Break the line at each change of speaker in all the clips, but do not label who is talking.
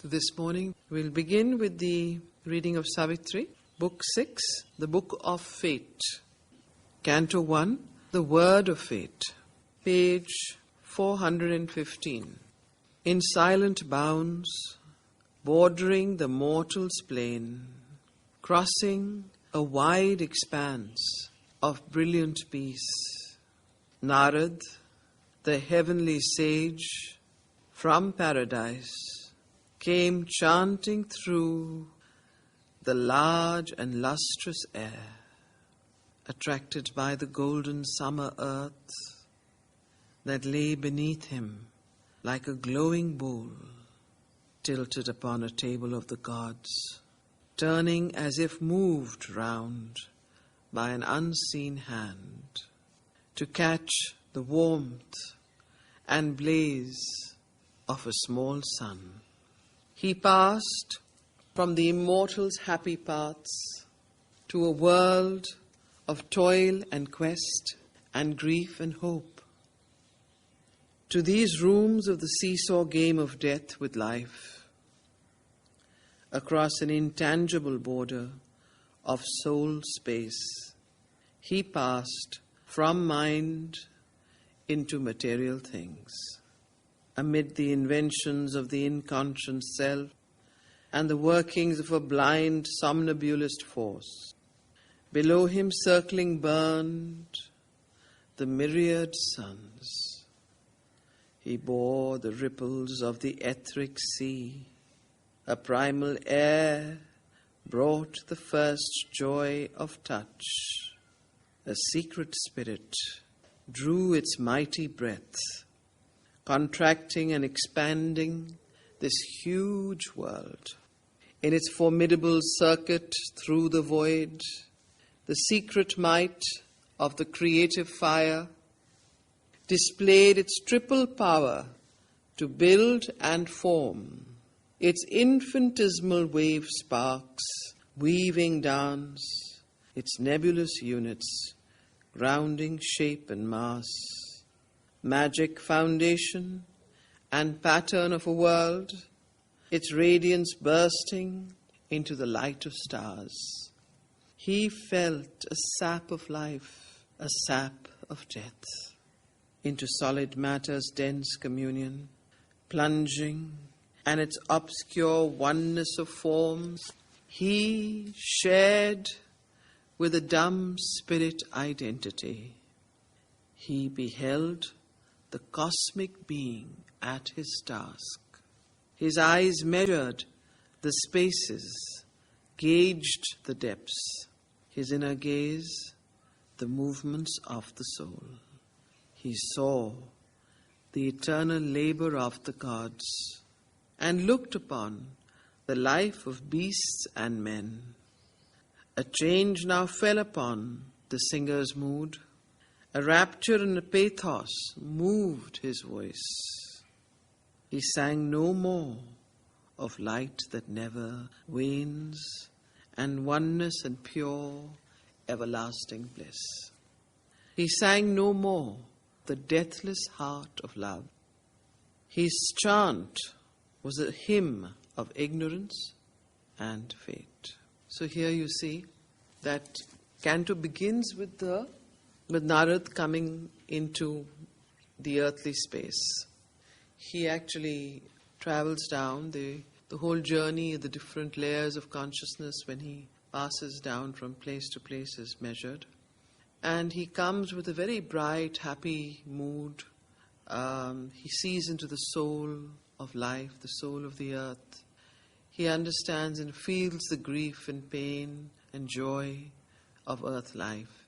This morning we'll begin with the reading of Savitri, Book 6, the Book of Fate. Canto 1, The Word of Fate, page 415. In silent bounds, bordering the mortal's plain, crossing a wide expanse of brilliant peace, Narad, the heavenly sage from paradise, came chanting through the large and lustrous air, attracted by the golden summer earth that lay beneath him like a glowing bowl tilted upon a table of the gods, turning as if moved round by an unseen hand to catch the warmth and blaze of a small sun. He passed from the immortal's happy paths to a world of toil and quest and grief and hope, to these rooms of the seesaw game of death with life, across an intangible border of soul space. He passed from mind into material things, amid the inventions of the inconscious self and the workings of a blind somnambulist force. Below him circling burned the myriad suns. He bore the ripples of the etheric sea. A primal air brought the first joy of touch. A secret spirit drew its mighty breath, contracting and expanding this huge world. In its formidable circuit through the void, the secret might of the creative fire displayed its triple power to build and form, its infinitesimal wave sparks weaving dance, its nebulous units grounding shape and mass, magic foundation and pattern of a world, its radiance bursting into the light of stars. He felt a sap of life, a sap of death, into solid matter's dense communion, plunging, and its obscure oneness of forms he shared with a dumb spirit identity. He beheld the cosmic being at his task. His eyes measured the spaces, gauged the depths. His inner gaze, the movements of the soul. He saw the eternal labor of the gods and looked upon the life of beasts and men. A change now fell upon the singer's mood. A rapture and a pathos moved his voice. He sang no more of light that never wanes and oneness and pure everlasting bliss. He sang no more the deathless heart of love. His chant was a hymn of ignorance and fate. So here you see that canto begins with Narad coming into the earthly space. He actually travels down the whole journey, the different layers of consciousness when he passes down from place to place is measured. And he comes with a very bright, happy mood. He sees into the soul of life, the soul of the earth. He understands and feels the grief and pain and joy of earth life.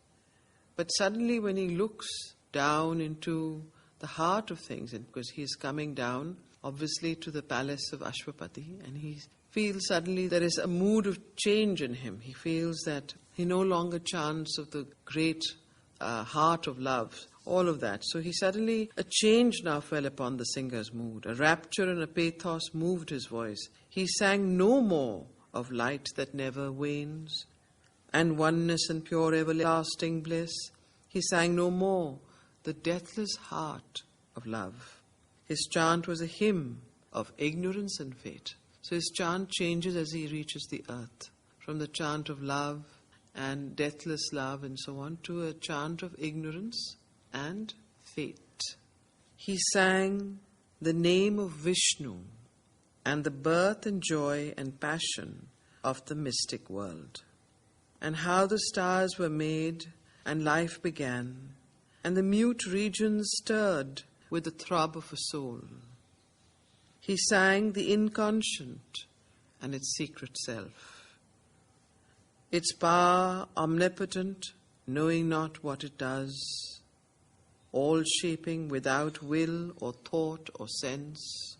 But suddenly when he looks down into the heart of things, and because he is coming down obviously to the palace of Ashwapati, and he feels suddenly there is a mood of change in him. He feels that he no longer chants of the great heart of love, all of that. So a change now fell upon the singer's mood. A rapture and a pathos moved his voice. He sang no more of light that never wanes, and oneness and pure everlasting bliss. He sang no more the deathless heart of love. His chant was a hymn of ignorance and fate. So his chant changes as he reaches the earth, from the chant of love and deathless love and so on, to a chant of ignorance and fate. He sang the name of Vishnu and the birth and joy and passion of the mystic world, and how the stars were made and life began, and the mute regions stirred with the throb of a soul. He sang the inconscient and its secret self, its power omnipotent, knowing not what it does, all shaping without will or thought or sense,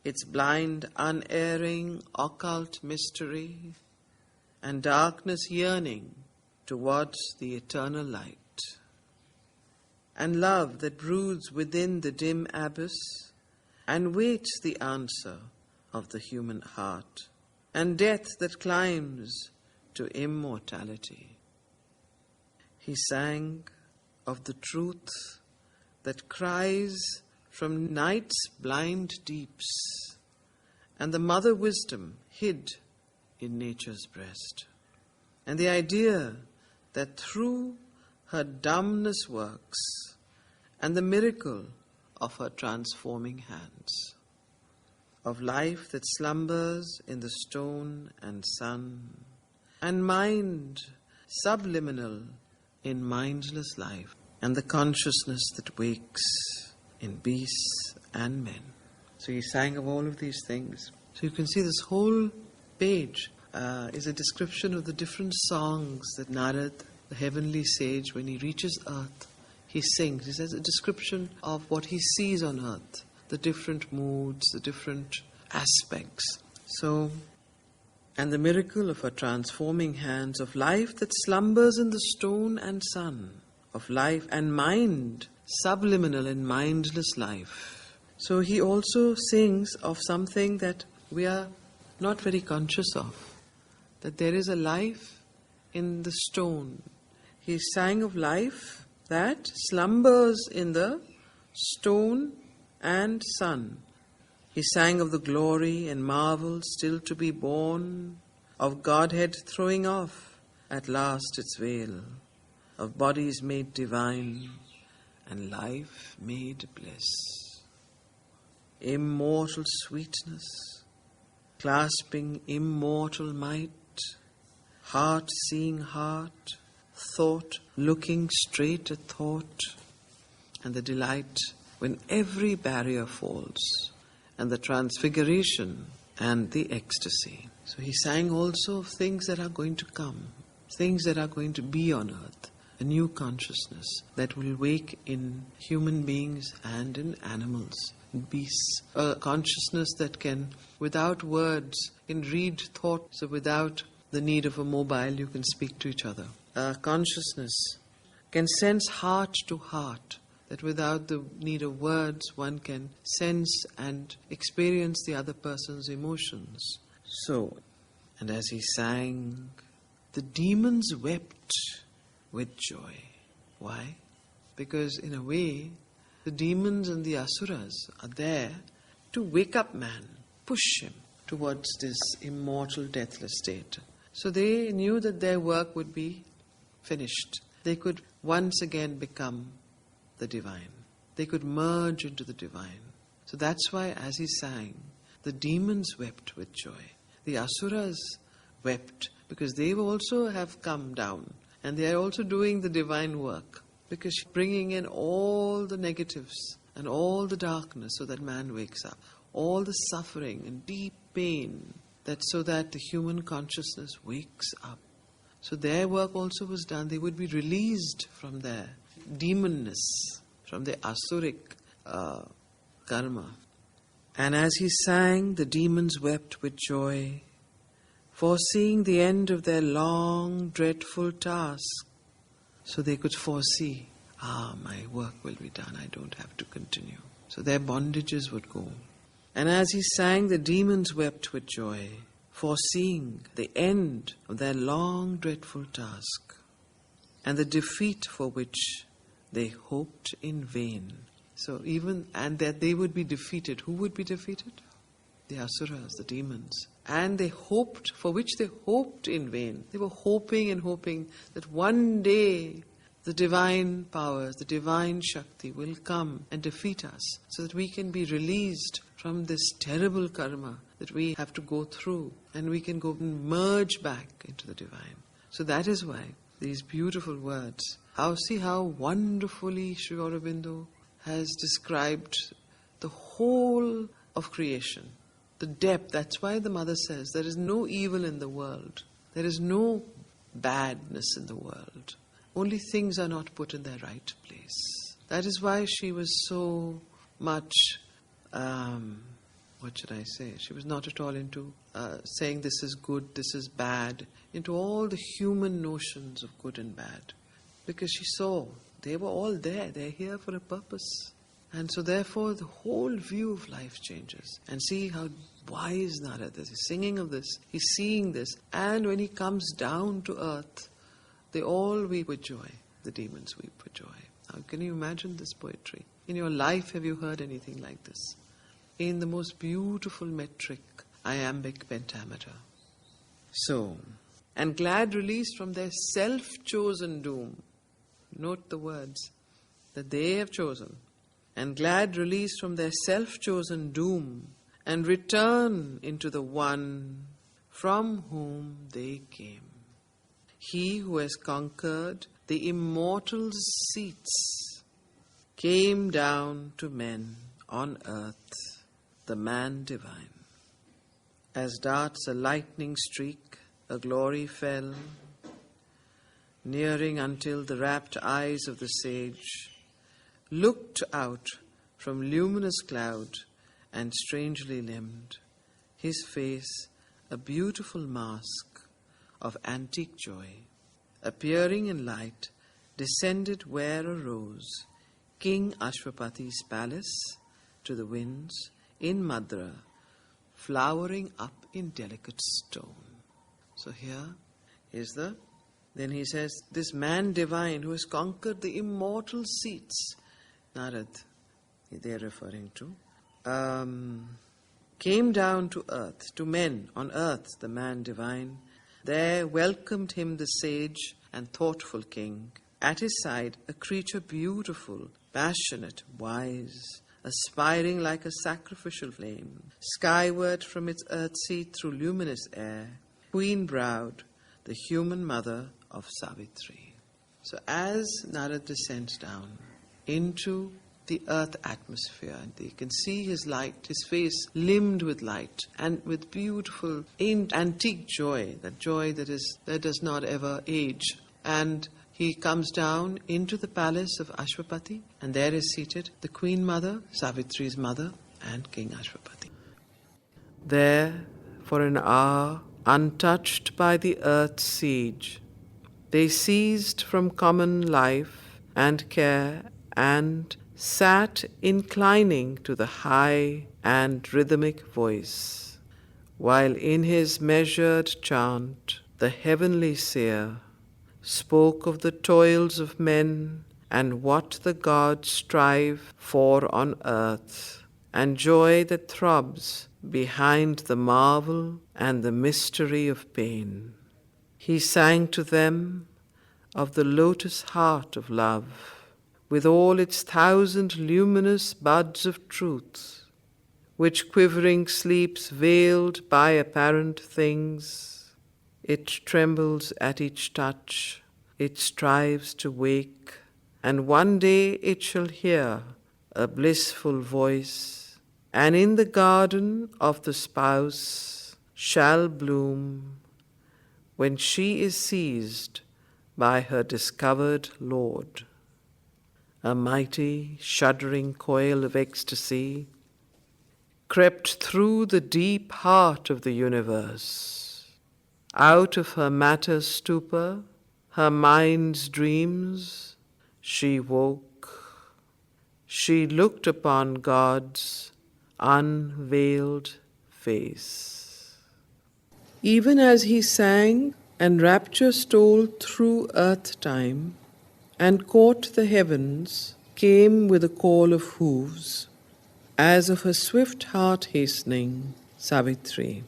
its blind, unerring, occult mystery, and darkness yearning towards the eternal light, and love that broods within the dim abyss and waits the answer of the human heart, and death that climbs to immortality. He sang of the truth that cries from night's blind deeps, and the mother wisdom hid in nature's breast, and the idea that through her dumbness works, and the miracle of her transforming hands, of life that slumbers in the stone and sun, and mind subliminal in mindless life, and the consciousness that wakes in beasts and men. So he sang of all of these things. So you can see this whole page is a description of the different songs that Narad, the heavenly sage, when he reaches earth, he sings. He says a description of what he sees on earth, the different moods, the different aspects. So, and the miracle of her transforming hands, of life that slumbers in the stone and sun, of life and mind, subliminal in mindless life. So he also sings of something that we are not very conscious of, that there is a life in the stone. He sang of life that slumbers in the stone and sun. He sang of the glory and marvel still to be born, of Godhead throwing off at last its veil, of bodies made divine and life made bliss. Immortal sweetness, clasping immortal might, heart seeing heart, thought looking straight at thought, and the delight when every barrier falls, and the transfiguration and the ecstasy. So he sang also of things that are going to come, things that are going to be on earth, a new consciousness that will wake in human beings and in animals, in beasts, a consciousness that can, without words, can read thoughts, so without the need of a mobile, you can speak to each other. Consciousness can sense heart to heart, that without the need of words, one can sense and experience the other person's emotions. So, and as he sang, the demons wept with joy. Why? Because in a way, the demons and the asuras are there to wake up man, push him towards this immortal, deathless state. So they knew that their work would be finished. They could once again become the divine. They could merge into the divine. So that's why as he sang, the demons wept with joy. The asuras wept because they also have come down and they are also doing the divine work, because bringing in all the negatives and all the darkness so that man wakes up, all the suffering and deep pain, that so that the human consciousness wakes up. So their work also was done. They would be released from their demonness, from their asuric karma. And as he sang, the demons wept with joy, foreseeing the end of their long, dreadful task. So they could foresee, my work will be done, I don't have to continue. So their bondages would go. And as he sang, the demons wept with joy, foreseeing the end of their long, dreadful task, and the defeat for which they hoped in vain. So even, and that they would be defeated. Who would be defeated? the asuras, the demons. And they hoped, for which they hoped in vain. They were hoping and hoping that one day the divine powers, the divine Shakti will come and defeat us so that we can be released from this terrible karma that we have to go through, and we can go and merge back into the divine. So that is why these beautiful words, see how wonderfully Sri Aurobindo has described the whole of creation, the depth. That's why the mother says there is no evil in the world, there is no badness in the world. Only things are not put in their right place. That is why she was so much, she was not at all into saying this is good, this is bad, into all the human notions of good and bad. Because she saw they were all there, they're here for a purpose. And so therefore the whole view of life changes. And see how wise Narada is. He's singing of this, he's seeing this. And when he comes down to earth, they all weep with joy. The demons weep with joy. Now, can you imagine this poetry? In your life, have you heard anything like this? In the most beautiful metric, iambic pentameter. So, and glad release from their self-chosen doom. Note the words that they have chosen. And glad release from their self-chosen doom, and return into the one from whom they came. He who has conquered the immortal seats came down to men on earth, the man divine. As darts a lightning streak, a glory fell, nearing until the rapt eyes of the sage looked out from luminous cloud and strangely limbed, his face a beautiful mask of antique joy, appearing in light, descended where arose King Ashwapati's palace to the winds in Madra, flowering up in delicate stone. So here is then he says, this man divine who has conquered the immortal seats, Narad, they are referring to, came down to earth, to men on earth, the man divine. There welcomed him the sage and thoughtful king. At his side, a creature beautiful, passionate, wise, aspiring like a sacrificial flame, skyward from its earth seat through luminous air, queen-browed, the human mother of Savitri. So as Narad descends down into the earth atmosphere, and you can see his light, his face limned with light and with beautiful antique joy, that joy that does not ever age. And he comes down into the palace of Ashwapati, and there is seated the Queen Mother, Savitri's mother, and King Ashwapati. There, for an hour, untouched by the earth's siege, they ceased from common life and care and sat inclining to the high and rhythmic voice, while in his measured chant the heavenly seer spoke of the toils of men and what the gods strive for on earth, and joy that throbs behind the marvel and the mystery of pain. He sang to them of the lotus heart of love, with all its 1,000 luminous buds of truth, which quivering sleeps veiled by apparent things. It trembles at each touch, it strives to wake, and one day it shall hear a blissful voice, and in the garden of the spouse shall bloom, when she is seized by her discovered Lord. A mighty, shuddering coil of ecstasy crept through the deep heart of the universe. Out of her matter stupor, her mind's dreams, she woke. She looked upon God's unveiled face. Even as he sang and rapture stole through earth-time, and caught the heavens, came with a call of hooves, as of a swift heart hastening, Savitri.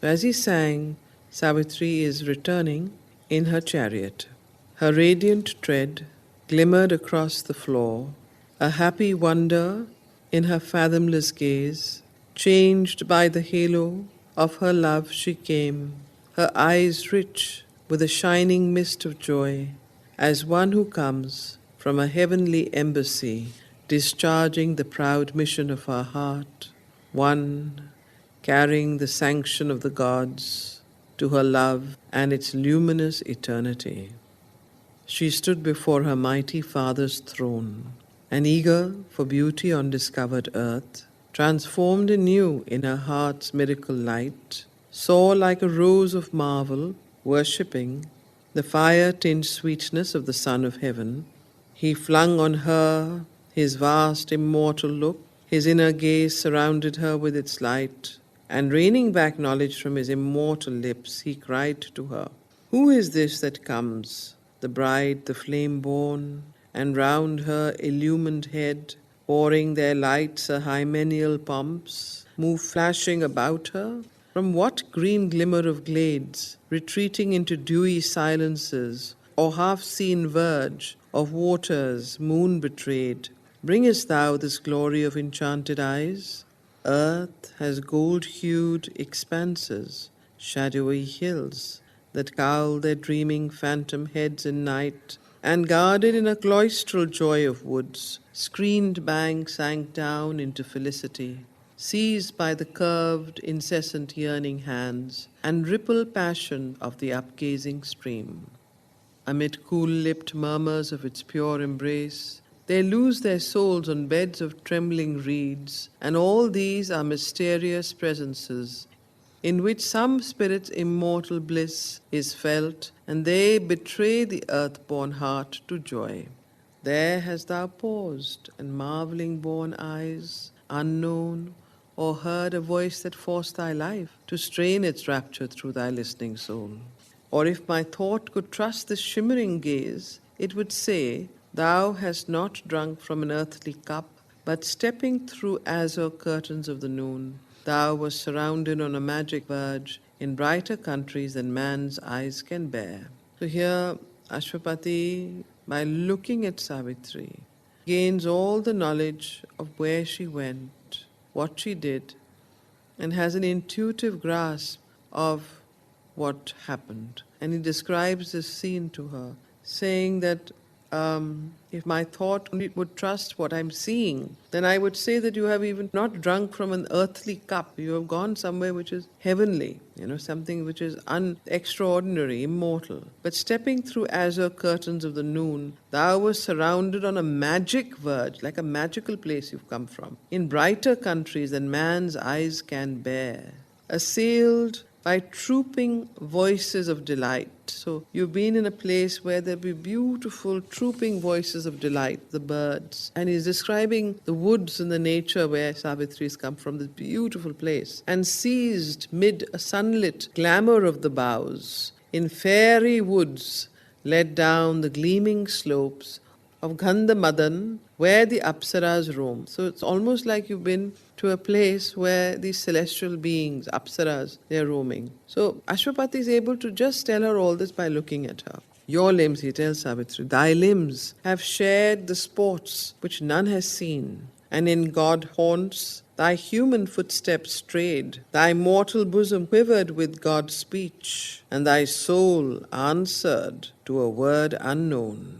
As he sang, Savitri is returning in her chariot. Her radiant tread glimmered across the floor, a happy wonder in her fathomless gaze. Changed by the halo of her love she came, her eyes rich with a shining mist of joy, as one who comes from a heavenly embassy, discharging the proud mission of her heart, one carrying the sanction of the gods to her love and its luminous eternity. She stood before her mighty Father's throne, and eager for beauty on discovered earth, transformed anew in her heart's miracle light, saw like a rose of marvel, worshipping the fire-tinged sweetness of the Son of Heaven. He flung on her his vast immortal look, his inner gaze surrounded her with its light, and reining back knowledge from his immortal lips, he cried to her, "Who is this that comes, the bride, the flame-born, and round her illumined head, pouring their lights her hymeneal pomps, move flashing about her? From what green glimmer of glades, retreating into dewy silences, or half-seen verge of waters moon-betrayed, bringest thou this glory of enchanted eyes? Earth has gold-hued expanses, shadowy hills that cowl their dreaming phantom heads in night, and guarded in a cloistral joy of woods, screened banks sank down into felicity, seized by the curved, incessant yearning hands and ripple passion of the upgazing stream. Amid cool-lipped murmurs of its pure embrace, they lose their souls on beds of trembling reeds, and all these are mysterious presences in which some spirit's immortal bliss is felt, and they betray the earth-born heart to joy. There hast thou paused, and marvelling born eyes, unknown, or heard a voice that forced thy life to strain its rapture through thy listening soul. Or if my thought could trust this shimmering gaze, it would say, thou hast not drunk from an earthly cup, but stepping through azure curtains of the noon, thou wast surrounded on a magic verge in brighter countries than man's eyes can bear. So here, Ashwapati, by looking at Savitri, gains all the knowledge of where she went, what she did, and has an intuitive grasp of what happened. And he describes this scene to her, saying that if my thought would trust what I'm seeing, then I would say that you have even not drunk from an earthly cup. You have gone somewhere which is heavenly, something which is extraordinary, immortal. But stepping through azure curtains of the noon, thou wast surrounded on a magic verge, like a magical place you've come from, in brighter countries than man's eyes can bear, assailed by trooping voices of delight. So you've been in a place where there'll be beautiful trooping voices of delight, the birds. And he's describing the woods and the nature where Savitri's come from, this beautiful place. And seized mid a sunlit glamour of the boughs, in fairy woods led down the gleaming slopes of Gandhamadan, where the Apsaras roam. So it's almost like you've been to a place where these celestial beings, Apsaras, they're roaming. So Ashwapati is able to just tell her all this by looking at her. Your limbs, he tells Savitri, thy limbs have shared the sports which none has seen, and in God haunts thy human footsteps strayed, thy mortal bosom quivered with God's speech, and thy soul answered to a word unknown.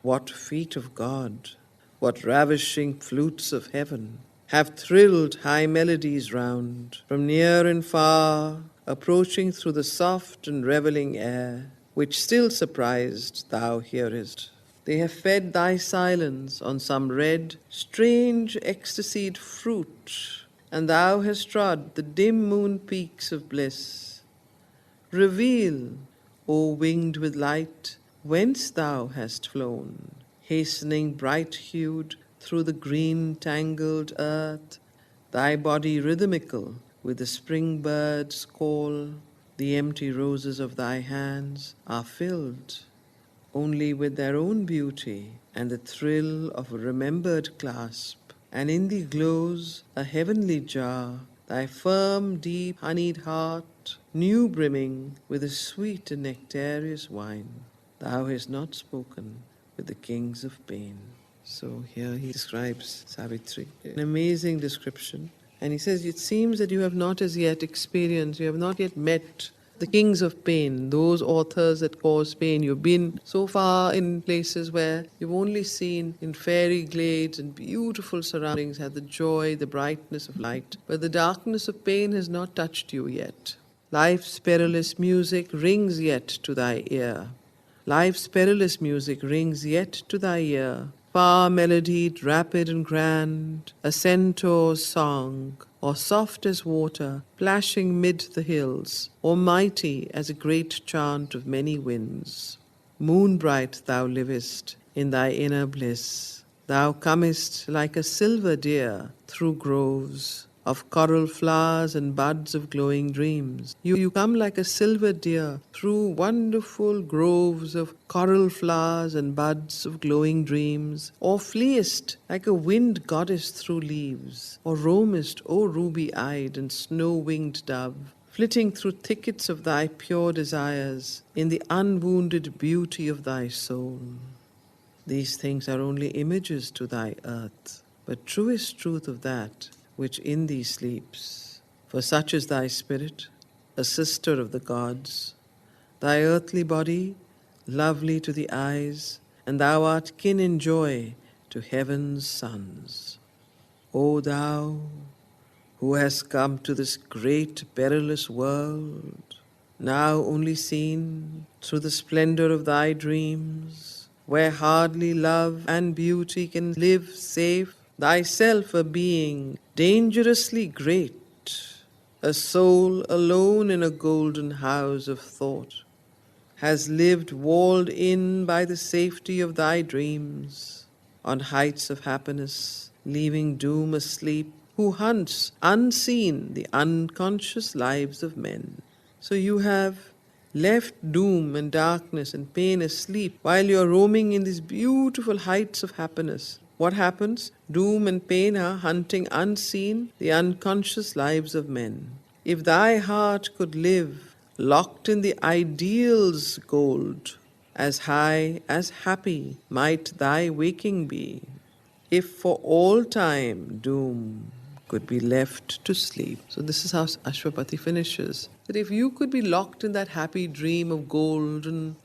What feet of God, what ravishing flutes of heaven, have thrilled high melodies round, from near and far, approaching through the soft and revelling air, which still surprised thou hearest. They have fed thy silence on some red, strange ecstasied fruit, and thou hast trod the dim moon peaks of bliss. Reveal, O winged with light, whence thou hast flown, hastening bright-hued through the green tangled earth, thy body rhythmical with the spring bird's call. The empty roses of thy hands are filled only with their own beauty and the thrill of a remembered clasp, and in thee glows a heavenly jar thy firm, deep, honeyed heart, new brimming with a sweet and nectareous wine, thou hast not spoken with the kings of pain. So here he describes Savitri. An amazing description. And he says, it seems that you have not as yet experienced, you have not yet met the kings of pain, those authors that cause pain. You've been so far in places where you've only seen in fairy glades and beautiful surroundings had the joy, the brightness of light. But the darkness of pain has not touched you yet. Life's perilous music rings yet to thy ear. Life's perilous music rings yet to thy ear. Far melodied, rapid and grand, a centaur's song, or soft as water, plashing mid the hills, or mighty as a great chant of many winds. Moon-bright thou livest in thy inner bliss. Thou comest like a silver deer through groves of coral flowers and buds of glowing dreams. You come like a silver deer through wonderful groves of coral flowers and buds of glowing dreams, or fleest like a wind goddess through leaves, or roamest, O ruby-eyed and snow-winged dove, flitting through thickets of thy pure desires in the unwounded beauty of thy soul. These things are only images to thy earth, but truest truth of that which in thee sleeps. For such is thy spirit, a sister of the gods, thy earthly body, lovely to the eyes, and thou art kin in joy to heaven's sons. O thou who hast come to this great perilous world, now only seen through the splendor of thy dreams, where hardly love and beauty can live safe, thyself a being dangerously great, a soul alone in a golden house of thought, has lived walled in by the safety of thy dreams, on heights of happiness, leaving doom asleep, who hunts unseen the unconscious lives of men. So you have left doom and darkness and pain asleep while you are roaming in these beautiful heights of happiness. What happens? Doom and pain are hunting unseen the unconscious lives of men. If thy heart could live locked in the ideal's gold, as high, as happy might thy waking be. If for all time doom could be left to sleep. So this is how Ashwapati finishes. That if you could be locked in that happy dream of golden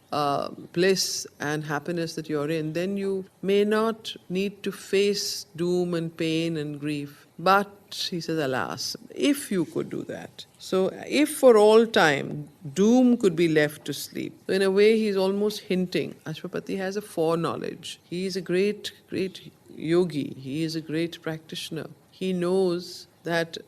bliss and happiness that you're in, then you may not need to face doom and pain and grief. But, he says, alas, if you could do that. So, if for all time doom could be left to sleep. So in a way, he's almost hinting. Ashwapati has a foreknowledge. He is a great, great yogi. He is a great practitioner. He knows that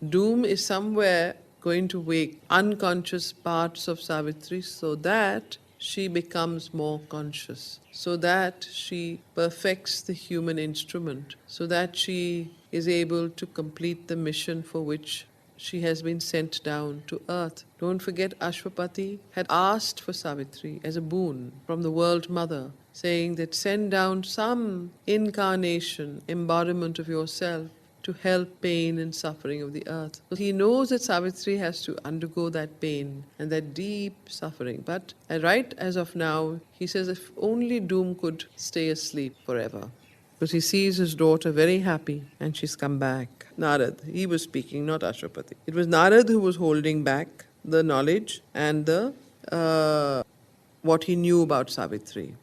doom is somewhere going to wake unconscious parts of Savitri so that she becomes more conscious, so that she perfects the human instrument, so that she is able to complete the mission for which she has been sent down to earth. Don't forget, Ashwapati had asked for Savitri as a boon from the World Mother, saying that send down some incarnation, embodiment of yourself, to help pain and suffering of the earth. So he knows that Savitri has to undergo that pain and that deep suffering. But right as of now, he says if only doom could stay asleep forever. Because he sees his daughter very happy and she's come back. Narad, he was speaking, not Ashwapati. It was Narad who was holding back the knowledge and the what he knew about Savitri.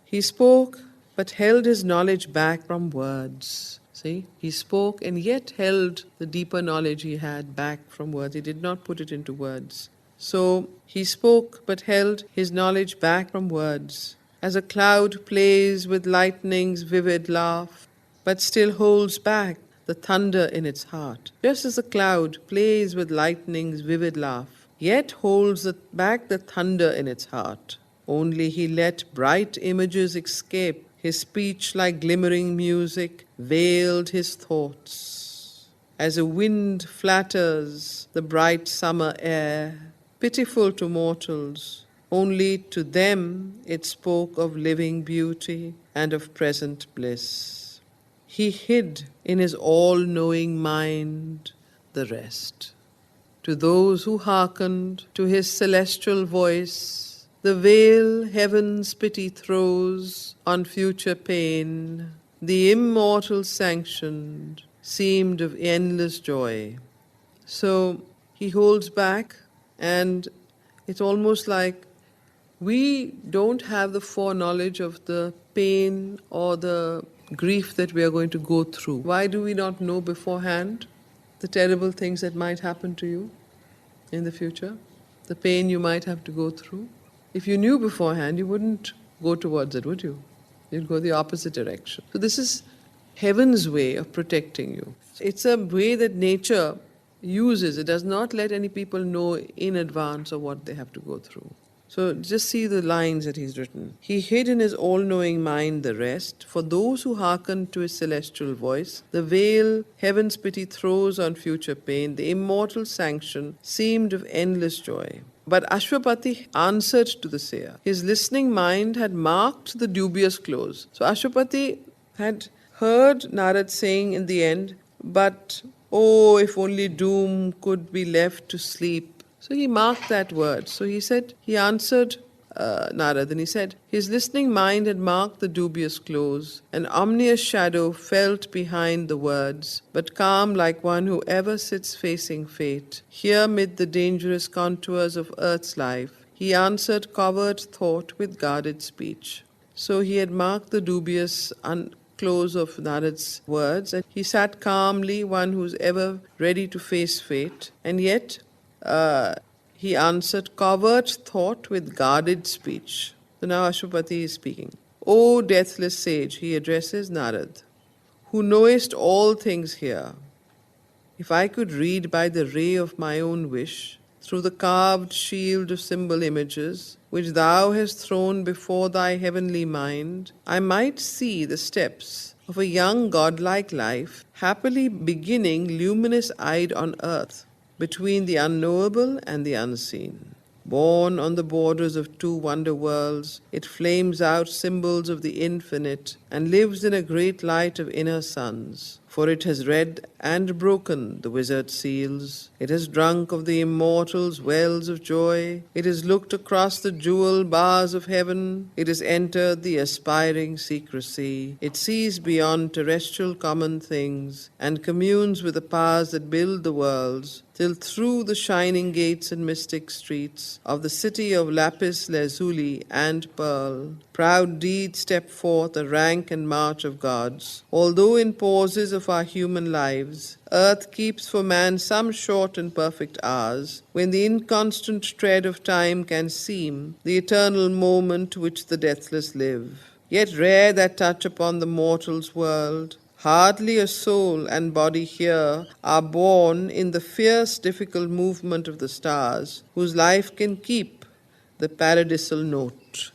He spoke but held his knowledge back from words. See, he spoke and yet held the deeper knowledge he had back from words. He did not put it into words. So he spoke but held his knowledge back from words. As a cloud plays with lightning's vivid laugh, but still holds back the thunder in its heart. Just as a cloud plays with lightning's vivid laugh, yet holds back the thunder in its heart. Only he let bright images escape. His speech, like glimmering music, veiled his thoughts. As a wind flatters the bright summer air, pitiful to mortals, only to them it spoke of living beauty and of present bliss. He hid in his all-knowing mind the rest. To those who hearkened to his celestial voice, the veil heaven's pity throws on future pain, the immortal sanctioned seemed of endless joy. So he holds back, and it's almost like we don't have the foreknowledge of the pain or the grief that we are going to go through. Why do we not know beforehand the terrible things that might happen to you in the future? The pain you might have to go through? If you knew beforehand, you wouldn't go towards it, would you? You'd go the opposite direction. So this is heaven's way of protecting you. It's a way that nature uses. It does not let any people know in advance of what they have to go through. So just see the lines that he's written. He hid in his all-knowing mind the rest. For those who hearken to his celestial voice, the veil heaven's pity throws on future pain, the immortal sanction seemed of endless joy. But Ashwapati answered to the seer. His listening mind had marked the dubious close. So Ashwapati had heard Narad saying in the end, but oh, if only doom could be left to sleep. So he marked that word. So he answered Narad, and he said, his listening mind had marked the dubious close. An ominous shadow felt behind the words, but calm like one who ever sits facing fate. Here mid the dangerous contours of earth's life, he answered covert thought with guarded speech. So he had marked the dubious close of Narad's words, and he sat calmly, one who's ever ready to face fate, and yet he answered covert thought with guarded speech. So now Ashwapati is speaking. O deathless sage, he addresses Narad, who knowest all things here. If I could read by the ray of my own wish, through the carved shield of symbol images, which thou hast thrown before thy heavenly mind, I might see the steps of a young godlike life, happily beginning luminous-eyed on earth, between the unknowable and the unseen. Born on the borders of two wonder worlds, it flames out symbols of the infinite and lives in a great light of inner suns. For it has read and broken the wizard seals. It has drunk of the immortals' wells of joy. It has looked across the jewel bars of heaven. It has entered the aspiring secrecy. It sees beyond terrestrial common things and communes with the powers that build the worlds, till through the shining gates and mystic streets of the city of lapis lazuli and pearl, proud deeds step forth a rank and march of gods. Although in pauses of our human lives, earth keeps for man some short and perfect hours, when the inconstant tread of time can seem the eternal moment to which the deathless live. Yet rare that touch upon the mortal's world. Hardly a soul and body here are born in the fierce, difficult movement of the stars, whose life can keep the paradisal note.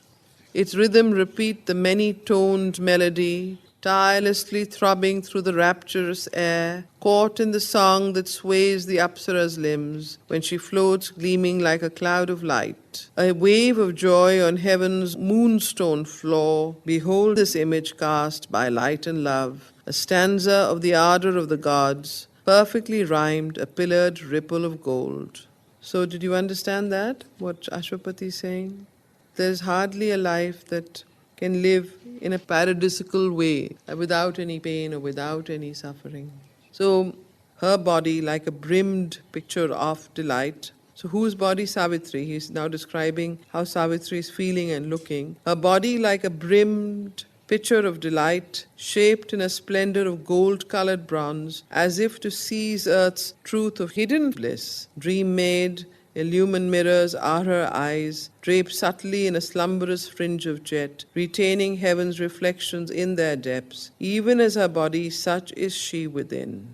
Its rhythm repeat the many-toned melody, tirelessly throbbing through the rapturous air, caught in the song that sways the Apsara's limbs, when she floats gleaming like a cloud of light. A wave of joy on heaven's moonstone floor, behold this image cast by light and love, a stanza of the ardor of the gods, perfectly rhymed, a pillared ripple of gold. So did you understand that, what Ashwapati is saying? There is hardly a life that can live in a paradisical way without any pain or without any suffering. So her body like a brimmed picture of delight. So whose body? Savitri. He's now describing how Savitri is feeling and looking. Her body like a brimmed pitcher of delight, shaped in a splendor of gold-colored bronze, as if to seize earth's truth of hidden bliss. Dream-made, illumined mirrors are her eyes, draped subtly in a slumberous fringe of jet, retaining heaven's reflections in their depths. Even as her body, such is she within.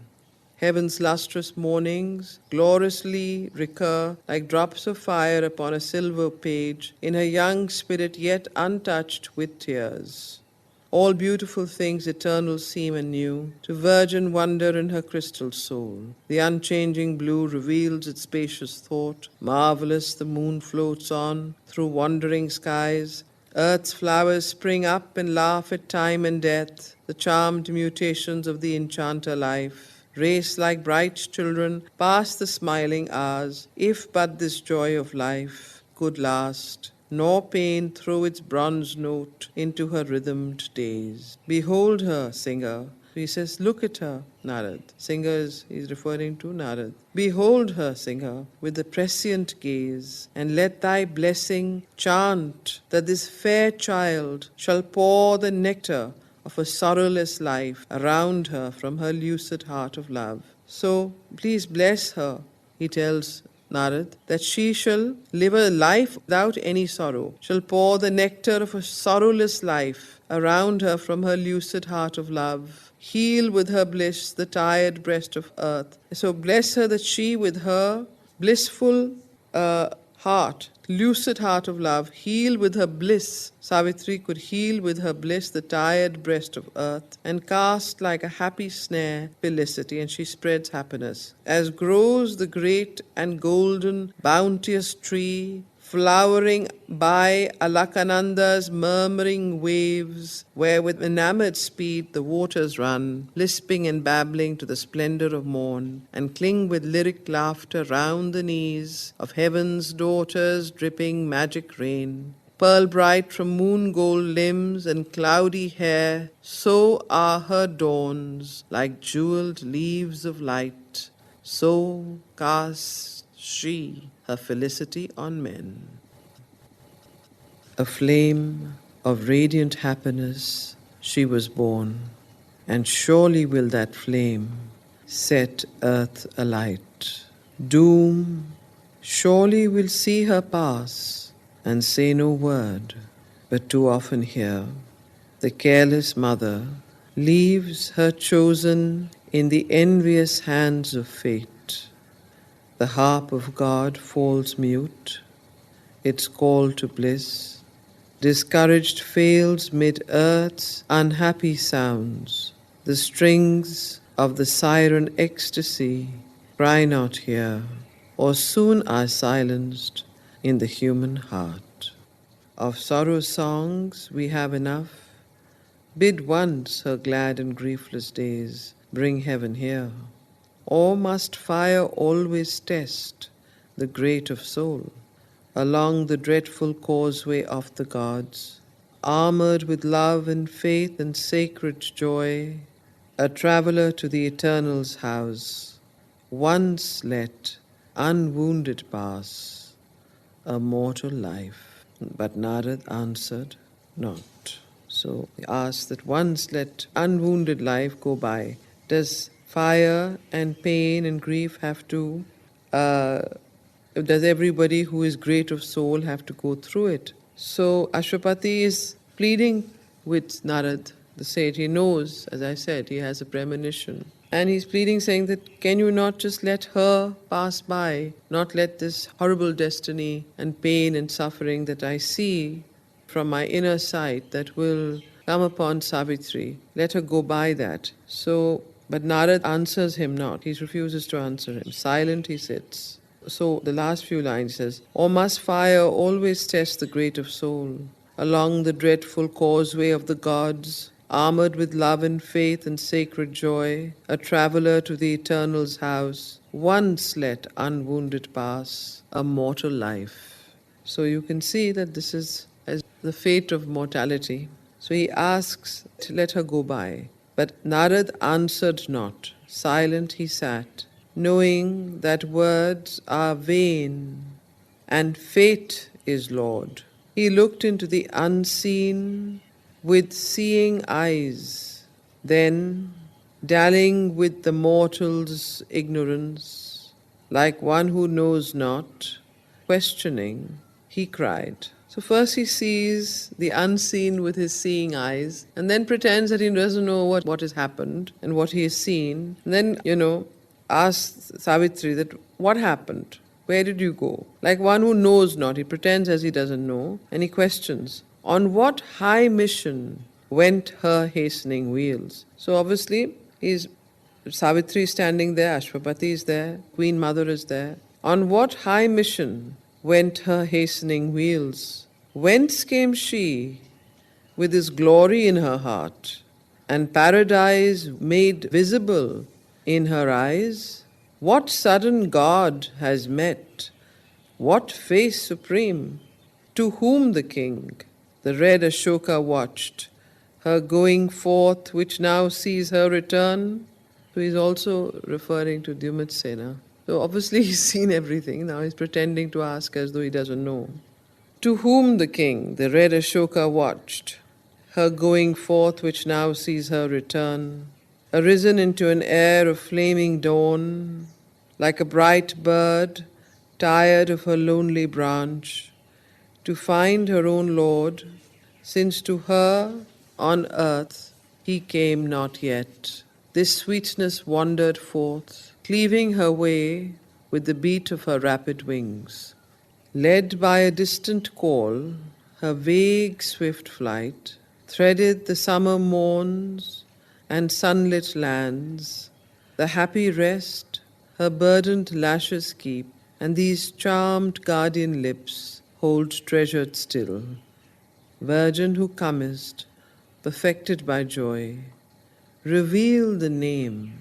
Heaven's lustrous mornings gloriously recur like drops of fire upon a silver page, in her young spirit yet untouched with tears. All beautiful things eternal seem anew, to virgin wonder in her crystal soul. The unchanging blue reveals its spacious thought. Marvelous the moon floats on through wandering skies. Earth's flowers spring up and laugh at time and death, the charmed mutations of the enchanter life. race like bright children past the smiling hours, if but this joy of life could last, nor pain throw its bronze note into her rhythmed days. Behold her, singer. He says, look at her, Narad. Singer is referring to Narad. Behold her, singer, with the prescient gaze, and let thy blessing chant that this fair child shall pour the nectar of a sorrowless life around her from her lucid heart of love. So please bless her, he tells Narad, that she shall live a life without any sorrow, shall pour the nectar of a sorrowless life around her from her lucid heart of love, heal with her bliss the tired breast of earth. So bless her that she with her blissful heart, lucid heart of love, heal with her bliss. Savitri could heal with her bliss the tired breast of earth and cast like a happy snare felicity, and she spreads happiness. As grows the great and golden bounteous tree, flowering by Alakananda's murmuring waves, where with enamored speed the waters run, lisping and babbling to the splendor of morn, and cling with lyric laughter round the knees of heaven's daughters, dripping magic rain. Pearl bright from moon gold limbs and cloudy hair, so are her dawns like jeweled leaves of light, so casts she her felicity on men. A flame of radiant happiness she was born, and surely will that flame set earth alight. Doom surely will see her pass and say no word, but too often hear. The careless mother leaves her chosen in the envious hands of fate. The harp of God falls mute, its call to bliss. Discouraged fails mid earth's unhappy sounds. The strings of the siren ecstasy cry not here, or soon are silenced in the human heart. Of sorrow songs we have enough. Bid once her glad and griefless days bring heaven here. Or must fire always test the great of soul along the dreadful causeway of the gods, armored with love and faith and sacred joy, a traveler to the Eternal's house, once let unwounded pass a mortal life? But Narad answered not. So he asked that once let unwounded life go by. Does fire and pain and grief have to, does everybody who is great of soul have to go through it? So Ashwapati is pleading with Narad, the sage. He knows, as I said, he has a premonition. And he's pleading, saying that, can you not just let her pass by, not let this horrible destiny and pain and suffering that I see from my inner sight that will come upon Savitri, let her go by that. But Narad answers him not. He refuses to answer him. Silent he sits. So the last few lines says, or must fire always test the great of soul along the dreadful causeway of the gods, armored with love and faith and sacred joy, a traveler to the Eternal's house, once let unwounded pass a mortal life. So you can see that this is as the fate of mortality. So he asks to let her go by. But Narad answered not. Silent he sat, knowing that words are vain and fate is Lord. He looked into the unseen with seeing eyes, then, dallying with the mortal's ignorance, like one who knows not, questioning, he cried. So first he sees the unseen with his seeing eyes, and then pretends that he doesn't know what has happened and what he has seen. And then, asks Savitri that, what happened? Where did you go? Like one who knows not, he pretends as he doesn't know, and he questions, on what high mission went her hastening wheels? So obviously, Savitri is standing there, Ashwapati is there, Queen Mother is there. On what high mission went her hastening wheels? Whence came she with this glory in her heart, and paradise made visible in her eyes? What sudden god has met? What face supreme? To whom the king? The red Ashoka watched her going forth, which now sees her return. So he's also referring to Dyumatsena. So obviously he's seen everything. Now he's pretending to ask as though he doesn't know. To whom the king, the red Ashoka, watched her going forth, which now sees her return, arisen into an air of flaming dawn, like a bright bird, tired of her lonely branch, to find her own Lord, since to her on earth he came not yet. This sweetness wandered forth, cleaving her way with the beat of her rapid wings. Led by a distant call, her vague swift flight threaded the summer morns and sunlit lands, the happy rest her burdened lashes keep, and these charmed guardian lips hold treasured still. Virgin who comest, perfected by joy, reveal the name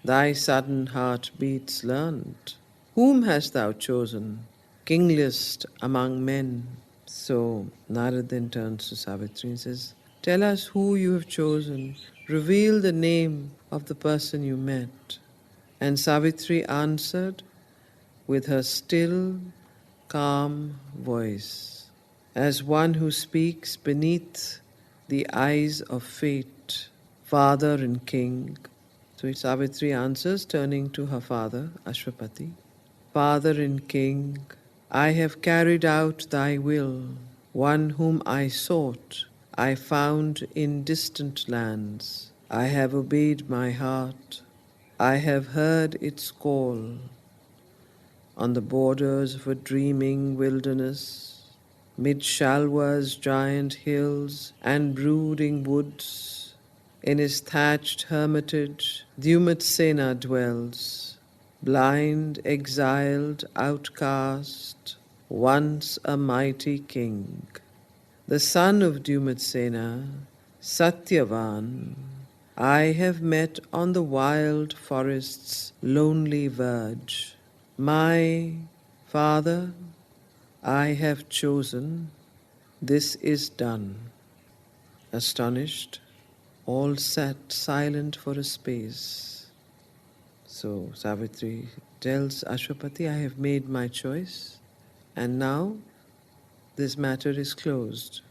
thy sudden heart beats learnt. Whom hast thou chosen, kingliest among men? So Narad then turns to Savitri and says, tell us who you have chosen. Reveal the name of the person you met. And Savitri answered with her still, calm voice, as one who speaks beneath the eyes of fate, Father and King. So Savitri answers, turning to her father, Ashwapati, Father and King, I have carried out thy will. One whom I sought, I found in distant lands. I have obeyed my heart. I have heard its call. On the borders of a dreaming wilderness, mid Shalwa's giant hills and brooding woods, in his thatched hermitage, Dyumatsena dwells, blind, exiled, outcast, once a mighty king. The son of Dyumatsena, Satyavan, I have met on the wild forest's lonely verge. My father, I have chosen, this is done. Astonished, all sat silent for a space. So Savitri tells Ashwapati, I have made my choice, and now this matter is closed.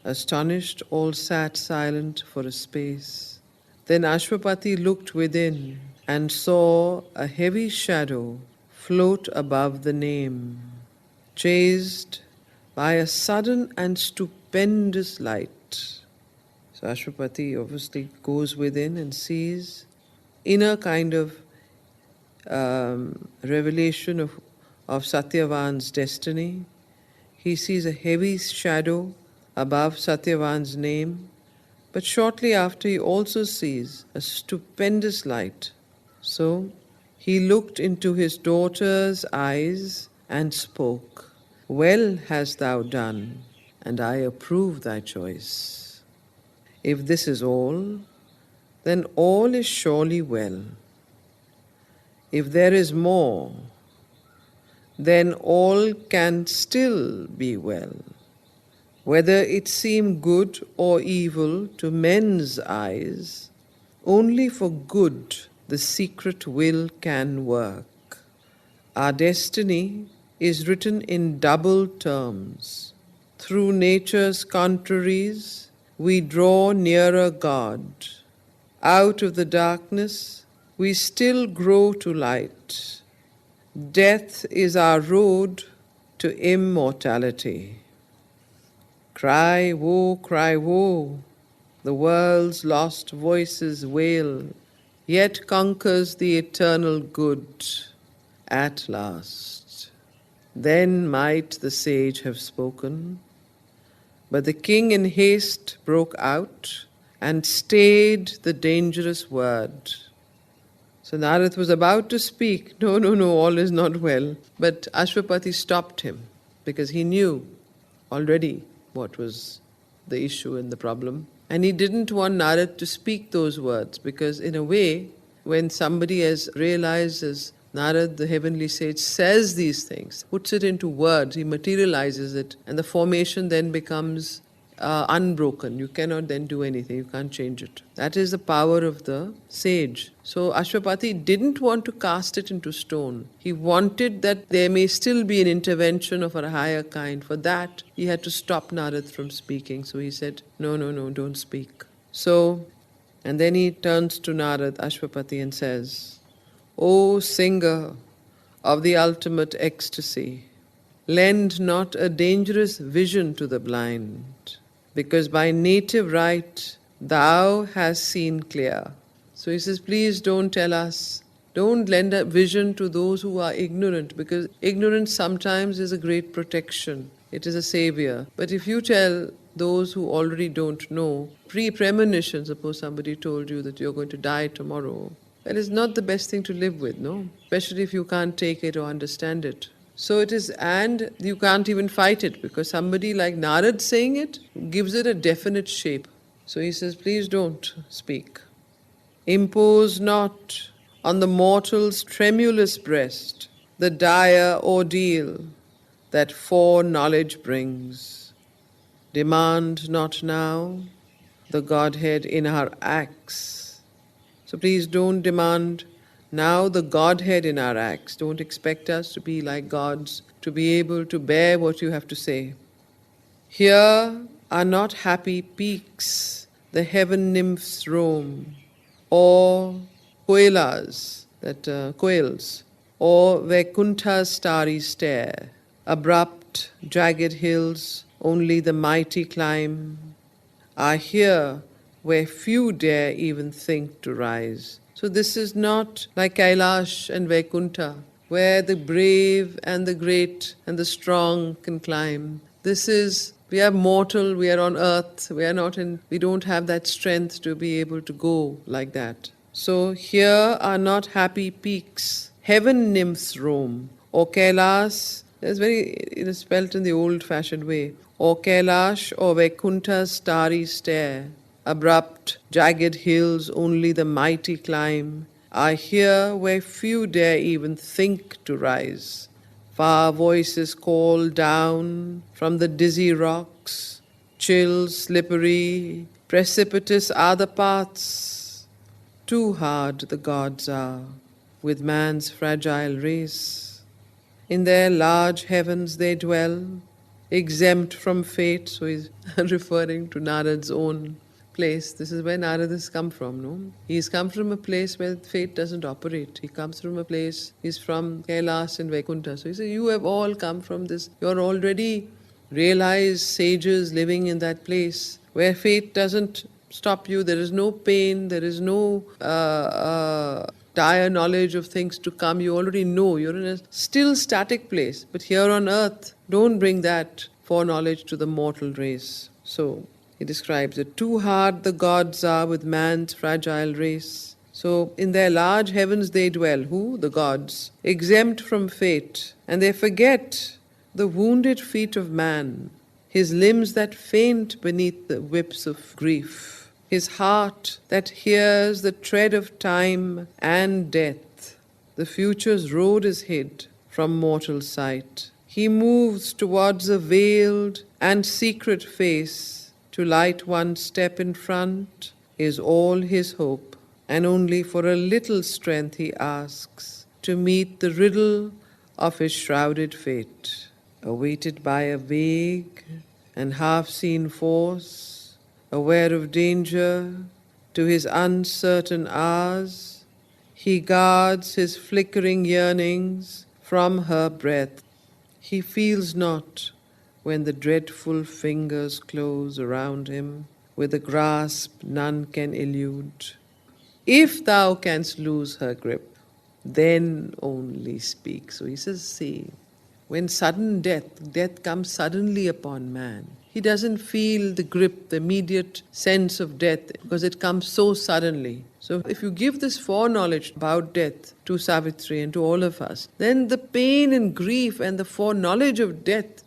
Astonished, all sat silent for a space. Then Ashwapati looked within and saw a heavy shadow float above the name, chased by a sudden and stupendous light. So Ashwapati obviously goes within and sees inner kind of revelation of Satyavan's destiny. He sees a heavy shadow above Satyavan's name, but shortly after he also sees a stupendous light. So he looked into his daughter's eyes and spoke, well hast thou done, and I approve thy choice. If this is all, then all is surely well. If there is more, then all can still be well. Whether it seem good or evil to men's eyes, only for good the secret will can work. Our destiny is written in double terms. Through nature's contraries, we draw nearer God. Out of the darkness, we still grow to light. Death is our road to immortality. Cry woe, the world's lost voices wail, yet conquers the eternal good at last. Then might the sage have spoken, but the king in haste broke out and stayed the dangerous word. So Narad was about to speak, no, all is not well. But Ashwapati stopped him because he knew already what was the issue and the problem. And he didn't want Narad to speak those words because in a way when somebody has realized, as Narad, the heavenly sage, says these things, puts it into words, he materializes it, and the formation then becomes unbroken. You cannot then do anything, you can't change it. That is the power of the sage. So Ashwapati didn't want to cast it into stone. He wanted that there may still be an intervention of a higher kind. For that, he had to stop Narad from speaking. So he said, no, don't speak. So, and then he turns to Narad, Ashwapati, and says, O singer of the ultimate ecstasy, lend not a dangerous vision to the blind, because by native right thou hast seen clear. So he says, please don't tell us, don't lend a vision to those who are ignorant, because ignorance sometimes is a great protection. It is a savior. But if you tell those who already don't know, pre-premonition, suppose somebody told you that you're going to die tomorrow, that is not the best thing to live with, no? Especially if you can't take it or understand it. So it is, and you can't even fight it, because somebody like Narad saying it gives it a definite shape. So he says, please don't speak. Impose not on the mortal's tremulous breast the dire ordeal that foreknowledge brings. Demand not now the Godhead in our acts. So please don't demand now the Godhead in our acts. Don't expect us to be like gods, to be able to bear what you have to say. Here are not happy peaks the heaven nymphs roam, or koelas, quails, or Vaikuntha's starry stair. Abrupt, jagged hills only the mighty climb are here where few dare even think to rise. So this is not like Kailash and Vaikuntha, where the brave and the great and the strong can climb. This is, we are mortal, we are on earth, we don't have that strength to be able to go like that. So here are not happy peaks. Heaven nymphs roam, or Kailash, it is spelt in the old-fashioned way, or Kailash or Vaikuntha's starry stair. Abrupt, jagged hills only the mighty climb are here where few dare even think to rise. Far voices call down from the dizzy rocks. Chill, slippery, precipitous are the paths. Too hard the gods are with man's fragile race. In their large heavens they dwell, exempt from fate. So he's referring to Narad's own place. This is where Narad has come from, no? He's come from a place where fate doesn't operate. He comes from a place, he's from Kailash and Vaikuntha. So he says, you have all come from this. You're already realized sages living in that place where fate doesn't stop you. There is no pain. There is no dire knowledge of things to come. You already know. You're in a still static place. But here on earth, don't bring that foreknowledge to the mortal race. So he describes it. Too hard the gods are with man's fragile race. So in their large heavens they dwell. Who? The gods. Exempt from fate. And they forget the wounded feet of man, his limbs that faint beneath the whips of grief, his heart that hears the tread of time and death. The future's road is hid from mortal sight. He moves towards a veiled and secret face. To light one step in front is all his hope, and only for a little strength he asks to meet the riddle of his shrouded fate. Awaited by a vague and half-seen force, aware of danger to his uncertain hours, he guards his flickering yearnings from her breath. He feels not when the dreadful fingers close around him with a grasp none can elude. If thou canst lose her grip, then only speak. So he says, see, when sudden death comes suddenly upon man, he doesn't feel the grip, the immediate sense of death, because it comes so suddenly. So if you give this foreknowledge about death to Savitri and to all of us, then the pain and grief and the foreknowledge of death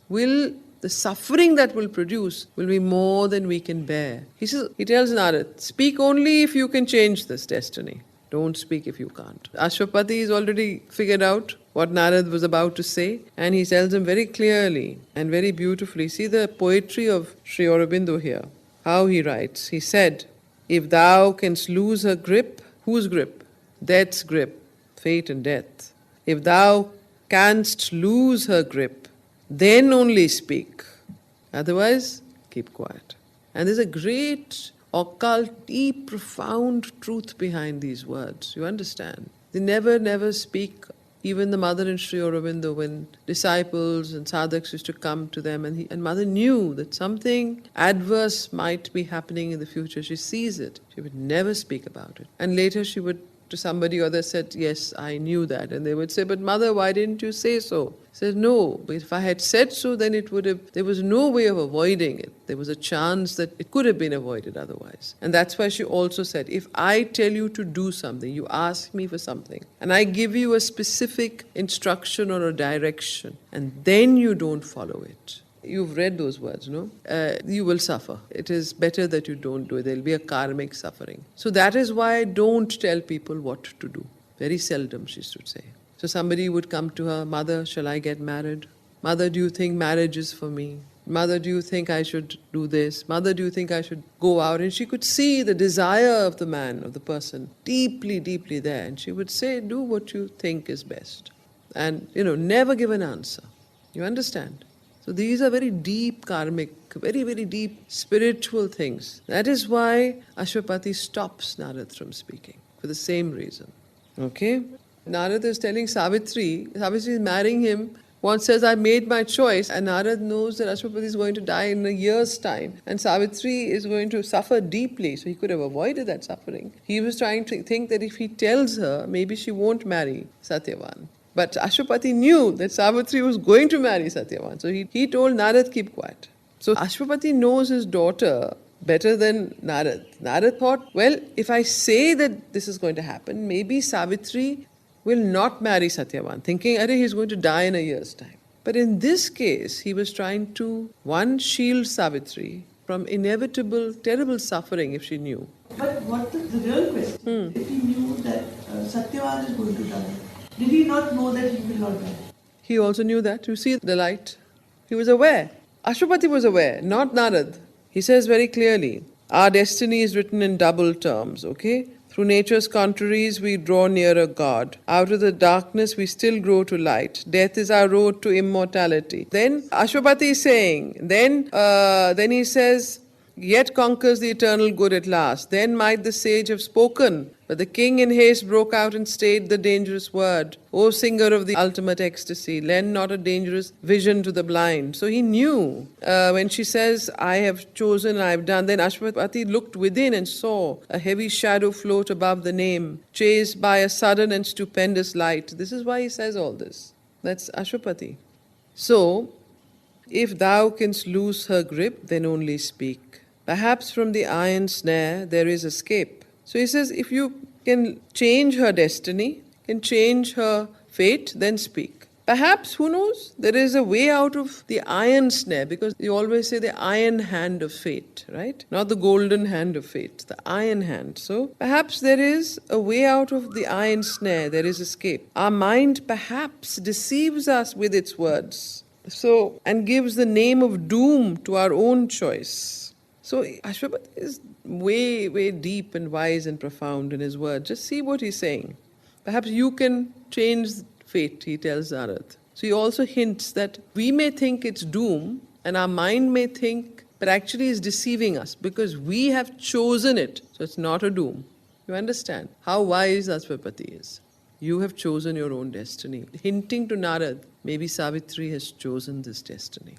the suffering that will produce will be more than we can bear. He tells Narad, speak only if you can change this destiny. Don't speak if you can't. Ashwapati has already figured out what Narad was about to say, and he tells him very clearly and very beautifully. See the poetry of Sri Aurobindo here, how he writes. He said, if thou canst lose her grip, whose grip? Death's grip, fate and death. If thou canst lose her grip, then only speak. Otherwise, keep quiet. And there's a great occult, deep, profound truth behind these words. You understand? They never speak. Even the mother in Sri Aurobindo, when disciples and sadhaks used to come to them, and mother knew that something adverse might be happening in the future. She sees it. She would never speak about it. And later she would, to somebody or other, said, yes, I knew that. And they would say, but mother, why didn't you say so? She said, no, but if I had said so, then it would have, there was no way of avoiding it. There was a chance that it could have been avoided otherwise. And that's why she also said, if I tell you to do something, you ask me for something, and I give you a specific instruction or a direction, and then you don't follow it, you've read those words, no? You will suffer. It is better that you don't do it. There will be a karmic suffering. So that is why I don't tell people what to do. Very seldom, she should say. So somebody would come to her, mother, shall I get married? Mother, do you think marriage is for me? Mother, do you think I should do this? Mother, do you think I should go out? And she could see the desire of the man, of the person, deeply, deeply there. And she would say, do what you think is best. And, never give an answer. You understand? So these are very deep karmic, very, very deep spiritual things. That is why Ashwapati stops Narad from speaking, for the same reason. Okay? Narad is telling Savitri is marrying him. One says, I made my choice, and Narad knows that Ashwapati is going to die in a year's time, and Savitri is going to suffer deeply, so he could have avoided that suffering. He was trying to think that if he tells her, maybe she won't marry Satyavan. But Ashwapati knew that Savitri was going to marry Satyavan, so he told Narad, keep quiet. So Ashwapati knows his daughter better than Narad. Narad thought, well, if I say that this is going to happen, maybe Savitri will not marry Satyavan, thinking, he's going to die in a year's time. But in this case, he was trying to, one, shield Savitri from inevitable, terrible suffering if she knew.
But what the real question, if he knew that Satyavan is going to die, did he not know that he will not die?
He also knew that. You see the light? He was aware. Ashwapati was aware, not Narad. He says very clearly, our destiny is written in double terms, okay? Through nature's contraries, we draw nearer God. Out of the darkness, we still grow to light. Death is our road to immortality. Then Ashwapati is saying, then he says, yet conquers the eternal good at last. Then might the sage have spoken, but the king in haste broke out and stayed the dangerous word. O singer of the ultimate ecstasy, lend not a dangerous vision to the blind. So he knew when she says, I have chosen, I have done. Then Ashwapati looked within and saw a heavy shadow float above the name, chased by a sudden and stupendous light. This is why he says all this. That's Ashwapati. So, if thou canst lose her grip, then only speak. Perhaps from the iron snare there is escape. So he says, if you can change her destiny, can change her fate, then speak. Perhaps, who knows, there is a way out of the iron snare, because you always say the iron hand of fate, right? Not the golden hand of fate, the iron hand. So perhaps there is a way out of the iron snare, there is escape. Our mind perhaps deceives us with its words, and gives the name of doom to our own choice. So Ashwapati is way, way deep and wise and profound in his words. Just see what he's saying. Perhaps you can change fate, he tells Narad. So he also hints that we may think it's doom, and our mind may think, but actually is deceiving us, because we have chosen it. So it's not a doom. You understand how wise Ashwapati is. You have chosen your own destiny. Hinting to Narad, maybe Savitri has chosen this destiny.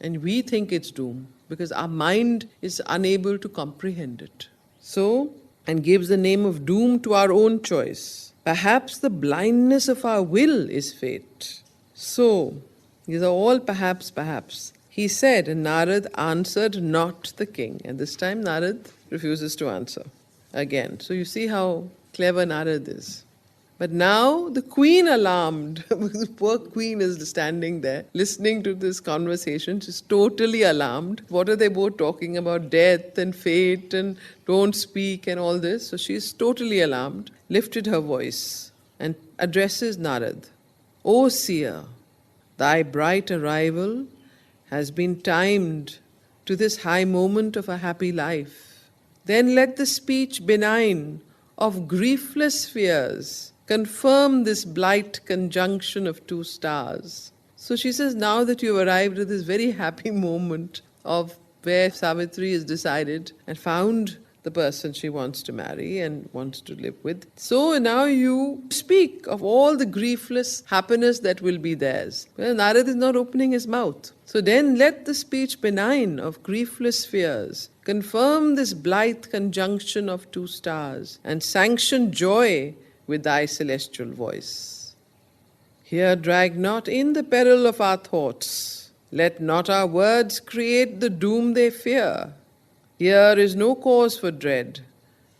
And we think it's doom, because our mind is unable to comprehend it. So, and gives the name of doom to our own choice. Perhaps the blindness of our will is fate. So, these are all perhaps. He said, and Narad answered not the king. And this time Narad refuses to answer again. So you see how clever Narad is. But now the queen alarmed, the poor queen is standing there listening to this conversation. She's totally alarmed. What are they both talking about? Death and fate and don't speak and all this. So she's totally alarmed, lifted her voice and addresses Narad. O seer, thy bright arrival has been timed to this high moment of a happy life. Then let the speech benign of griefless fears confirm this blight conjunction of two stars. So she says, now that you've arrived at this very happy moment of where Savitri has decided and found the person she wants to marry and wants to live with. So now you speak of all the griefless happiness that will be theirs. Well, Narad is not opening his mouth. So then let the speech benign of griefless fears confirm this blithe conjunction of two stars and sanction joy with thy celestial voice. Here drag not in the peril of our thoughts. Let not our words create the doom they fear. Here is no cause for dread,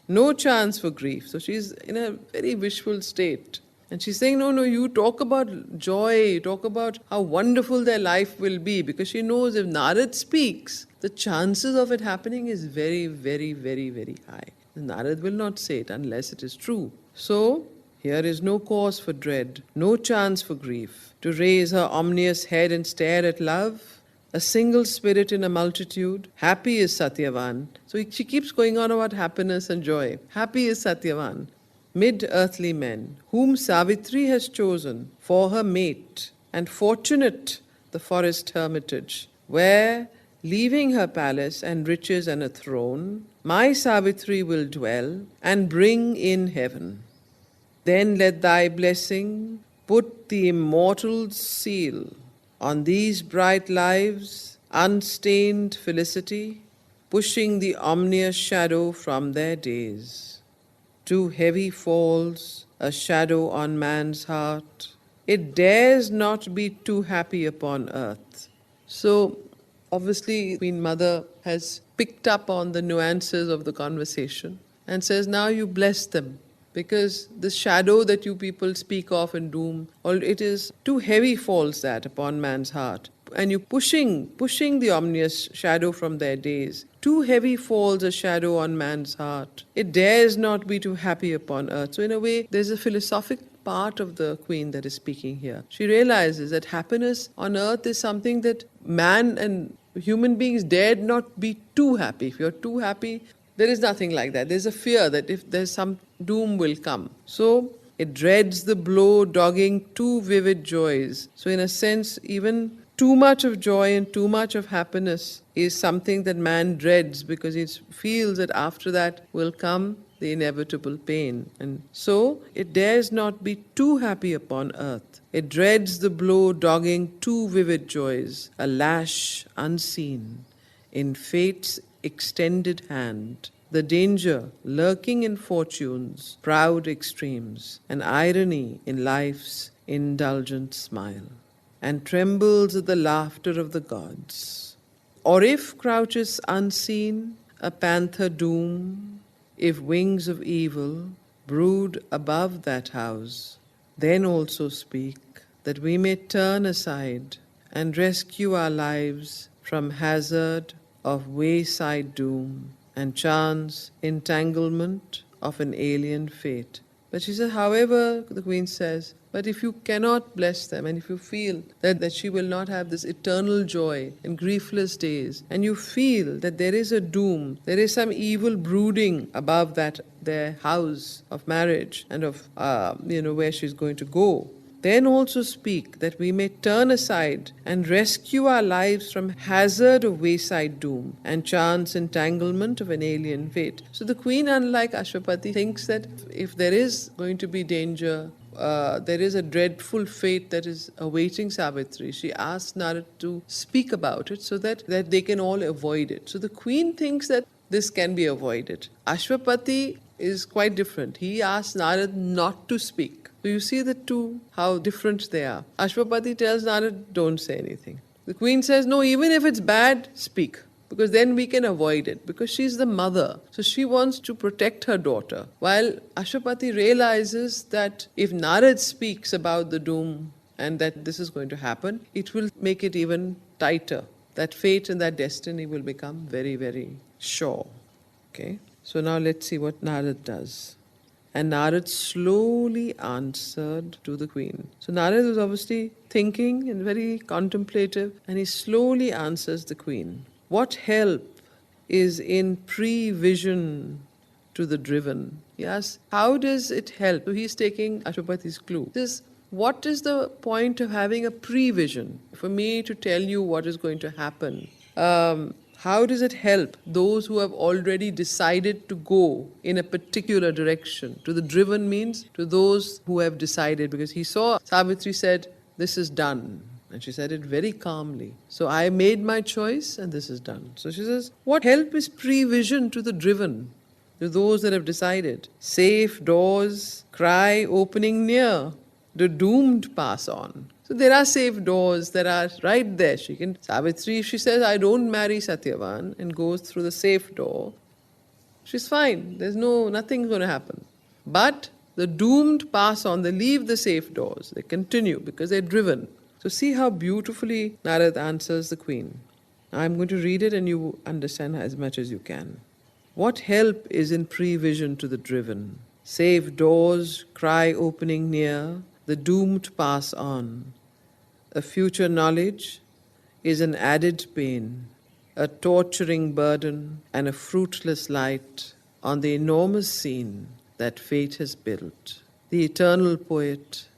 no chance for grief. So she's in a very wishful state. And she's saying, no, you talk about joy, you talk about how wonderful their life will be, because she knows if Narad speaks, the chances of it happening is very, very, very, very high. Narad will not say it unless it is true. So, here is no cause for dread, no chance for grief. To raise her omnious head and stare at love, a single spirit in a multitude, happy is Satyavan. So she keeps going on about happiness and joy. Happy is Satyavan, mid earthly men, whom Savitri has chosen for her mate, and fortunate the forest hermitage, where, leaving her palace and riches and a throne, my Savitri will dwell and bring in heaven. Then let thy blessing put the immortal seal on these bright lives, unstained felicity, pushing the ominous shadow from their days. Too heavy falls a shadow on man's heart. It dares not be too happy upon earth. So, obviously, Queen Mother has picked up on the nuances of the conversation and says, now you bless them. Because the shadow that you people speak of in doom, it is too heavy falls that upon man's heart. And you're pushing the ominous shadow from their days. Too heavy falls a shadow on man's heart. It dares not be too happy upon earth. So in a way, there's a philosophic part of the queen that is speaking here. She realizes that happiness on earth is something that man and human beings dared not be too happy. If you're too happy, there is nothing like that. There's a fear that if there's some doom will come. So it dreads the blow, dogging too vivid joys. So in a sense, even too much of joy and too much of happiness is something that man dreads, because he feels that after that will come the inevitable pain. And so it dares not be too happy upon earth. It dreads the blow, dogging too vivid joys, a lash unseen in fate's extended hand, the danger lurking in fortune's proud extremes, an irony in life's indulgent smile, and trembles at the laughter of the gods. Or if crouches unseen a panther doom, if wings of evil brood above that house, then also speak, that we may turn aside and rescue our lives from hazard of wayside doom and chance entanglement of an alien fate. But she says, however, the queen says, but if you cannot bless them, and if you feel that she will not have this eternal joy in griefless days, and you feel that there is a doom, there is some evil brooding above that their house of marriage and of where she's going to go, then also speak, that we may turn aside and rescue our lives from hazard of wayside doom and chance entanglement of an alien fate. So the queen, unlike Ashwapati, thinks that if there is going to be danger, there is a dreadful fate that is awaiting Savitri. She asks Narad to speak about it so that they can all avoid it. So the queen thinks that this can be avoided. Ashwapati is quite different. He asks Narad not to speak. So you see the two, how different they are. Ashwapati tells Narad, don't say anything. The queen says, no, even if it's bad, speak. because then we can avoid it, because she's the mother. So she wants to protect her daughter. While Ashwapati realizes that if Narad speaks about the doom and that this is going to happen, it will make it even tighter. That fate and that destiny will become very, very sure. Okay? So now let's see what Narad does. And Narad slowly answered to the queen. So Narad was obviously thinking and very contemplative, and he slowly answers the queen. What help is in prevision to the driven? Yes. How does it help? So he's taking Ashwapati's clue. What is the point of having a prevision? For me to tell you what is going to happen. How does it help those who have already decided to go in a particular direction? To the driven means to those who have decided, because he saw Savitri said, this is done. And she said it very calmly. So I made my choice and this is done. So she says, what help is prevision to the driven, to those that have decided? Safe doors, cry opening near, the doomed pass on. So there are safe doors that are right there. Savitri, if she says, I don't marry Satyavan, and goes through the safe door, she's fine. Nothing's going to happen. But the doomed pass on. They leave the safe doors. They continue because they're driven. So see how beautifully Narad answers the queen. I'm going to read it and you understand as much as you can. What help is in prevision to the driven? Safe doors, cry opening near, the doomed pass on. A future knowledge is an added pain, a torturing burden and a fruitless light on the enormous scene that fate has built. The eternal poet,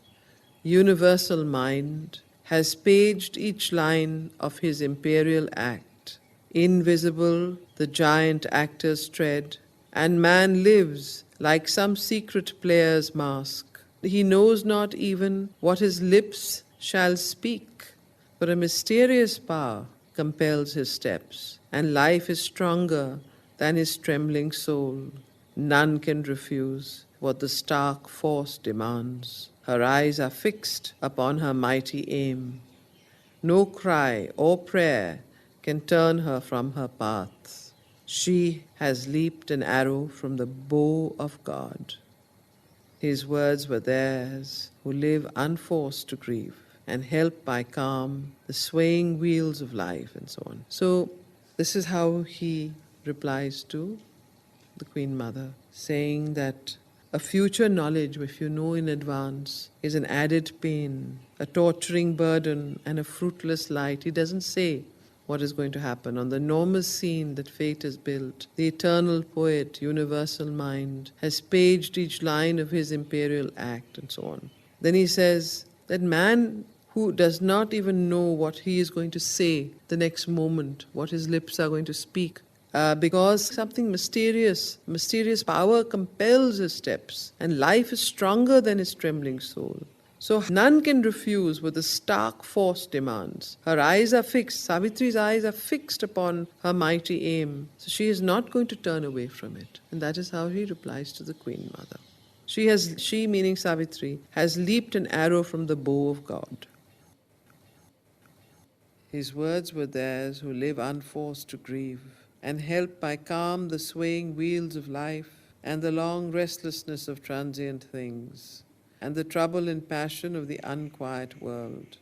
universal mind, has paged each line of his imperial act. Invisible the giant actors tread, and man lives like some secret player's mask. He knows not even what his lips shall speak, for a mysterious power compels his steps, and life is stronger than his trembling soul. None can refuse what the stark force demands. Her eyes are fixed upon her mighty aim. No cry or prayer can turn her from her path. She has leaped an arrow from the bow of God. His words were theirs who live unforced to grieve and help by calm the swaying wheels of life, and so on. So this is how he replies to the Queen Mother, saying that a future knowledge, if you know in advance, is an added pain, a torturing burden, and a fruitless light. He doesn't say what is going to happen. On the enormous scene that fate has built, the eternal poet, universal mind, has paged each line of his imperial act, and so on. Then he says that man who does not even know what he is going to say the next moment, what his lips are going to speak, because something mysterious power compels his steps, and life is stronger than his trembling soul. So none can refuse what the stark force demands. Her eyes are fixed, Savitri's eyes are fixed upon her mighty aim. So she is not going to turn away from it. And that is how he replies to the Queen Mother. She meaning Savitri, has leaped an arrow from the bow of God. His words were theirs who live unforced to grieve, and help by calm the swaying wheels of life and the long restlessness of transient things, and the trouble and passion of the unquiet world.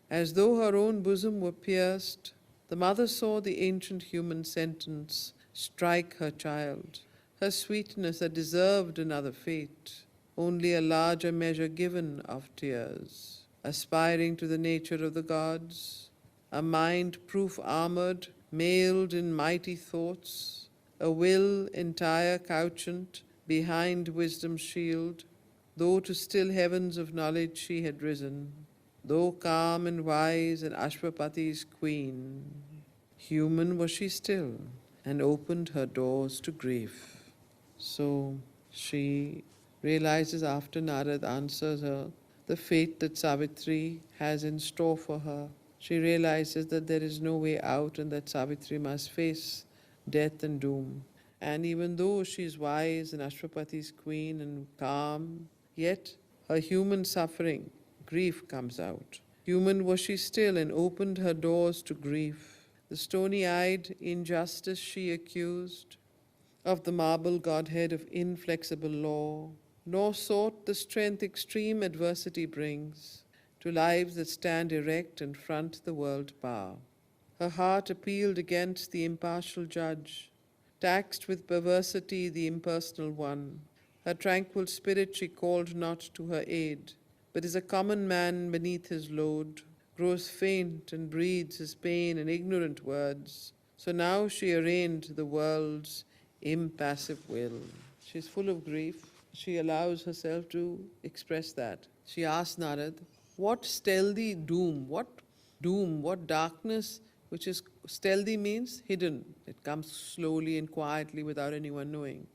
As though her own bosom were pierced, the mother saw the ancient human sentence strike her child, her sweetness that deserved another fate, only a larger measure given of tears, aspiring to the nature of the gods, a mind proof armored, mailed in mighty thoughts, a will entire couchant behind wisdom's shield, though to still heavens of knowledge she had risen, though calm and wise and Ashwapati's queen, human was she still, and opened her doors to grief. So she realizes after Narad answers her the fate that Savitri has in store for her. She realizes that there is no way out and that Savitri must face death and doom. And even though she is wise and Ashwapati's queen and calm, yet her human suffering, grief comes out. Human was she still and opened her doors to grief. The stony-eyed injustice she accused, of the marble godhead of inflexible law, nor sought the strength extreme adversity brings to lives that stand erect and front the world bar. Her heart appealed against the impartial judge, taxed with perversity the impersonal one. Her tranquil spirit she called not to her aid, but is a common man beneath his load, grows faint and breathes his pain in ignorant words. So now she arraigned the world's impassive will. She is full of grief. She allows herself to express that. She asked Narad, what stealthy doom, what darkness, which is stealthy means hidden. It comes slowly and quietly without anyone knowing.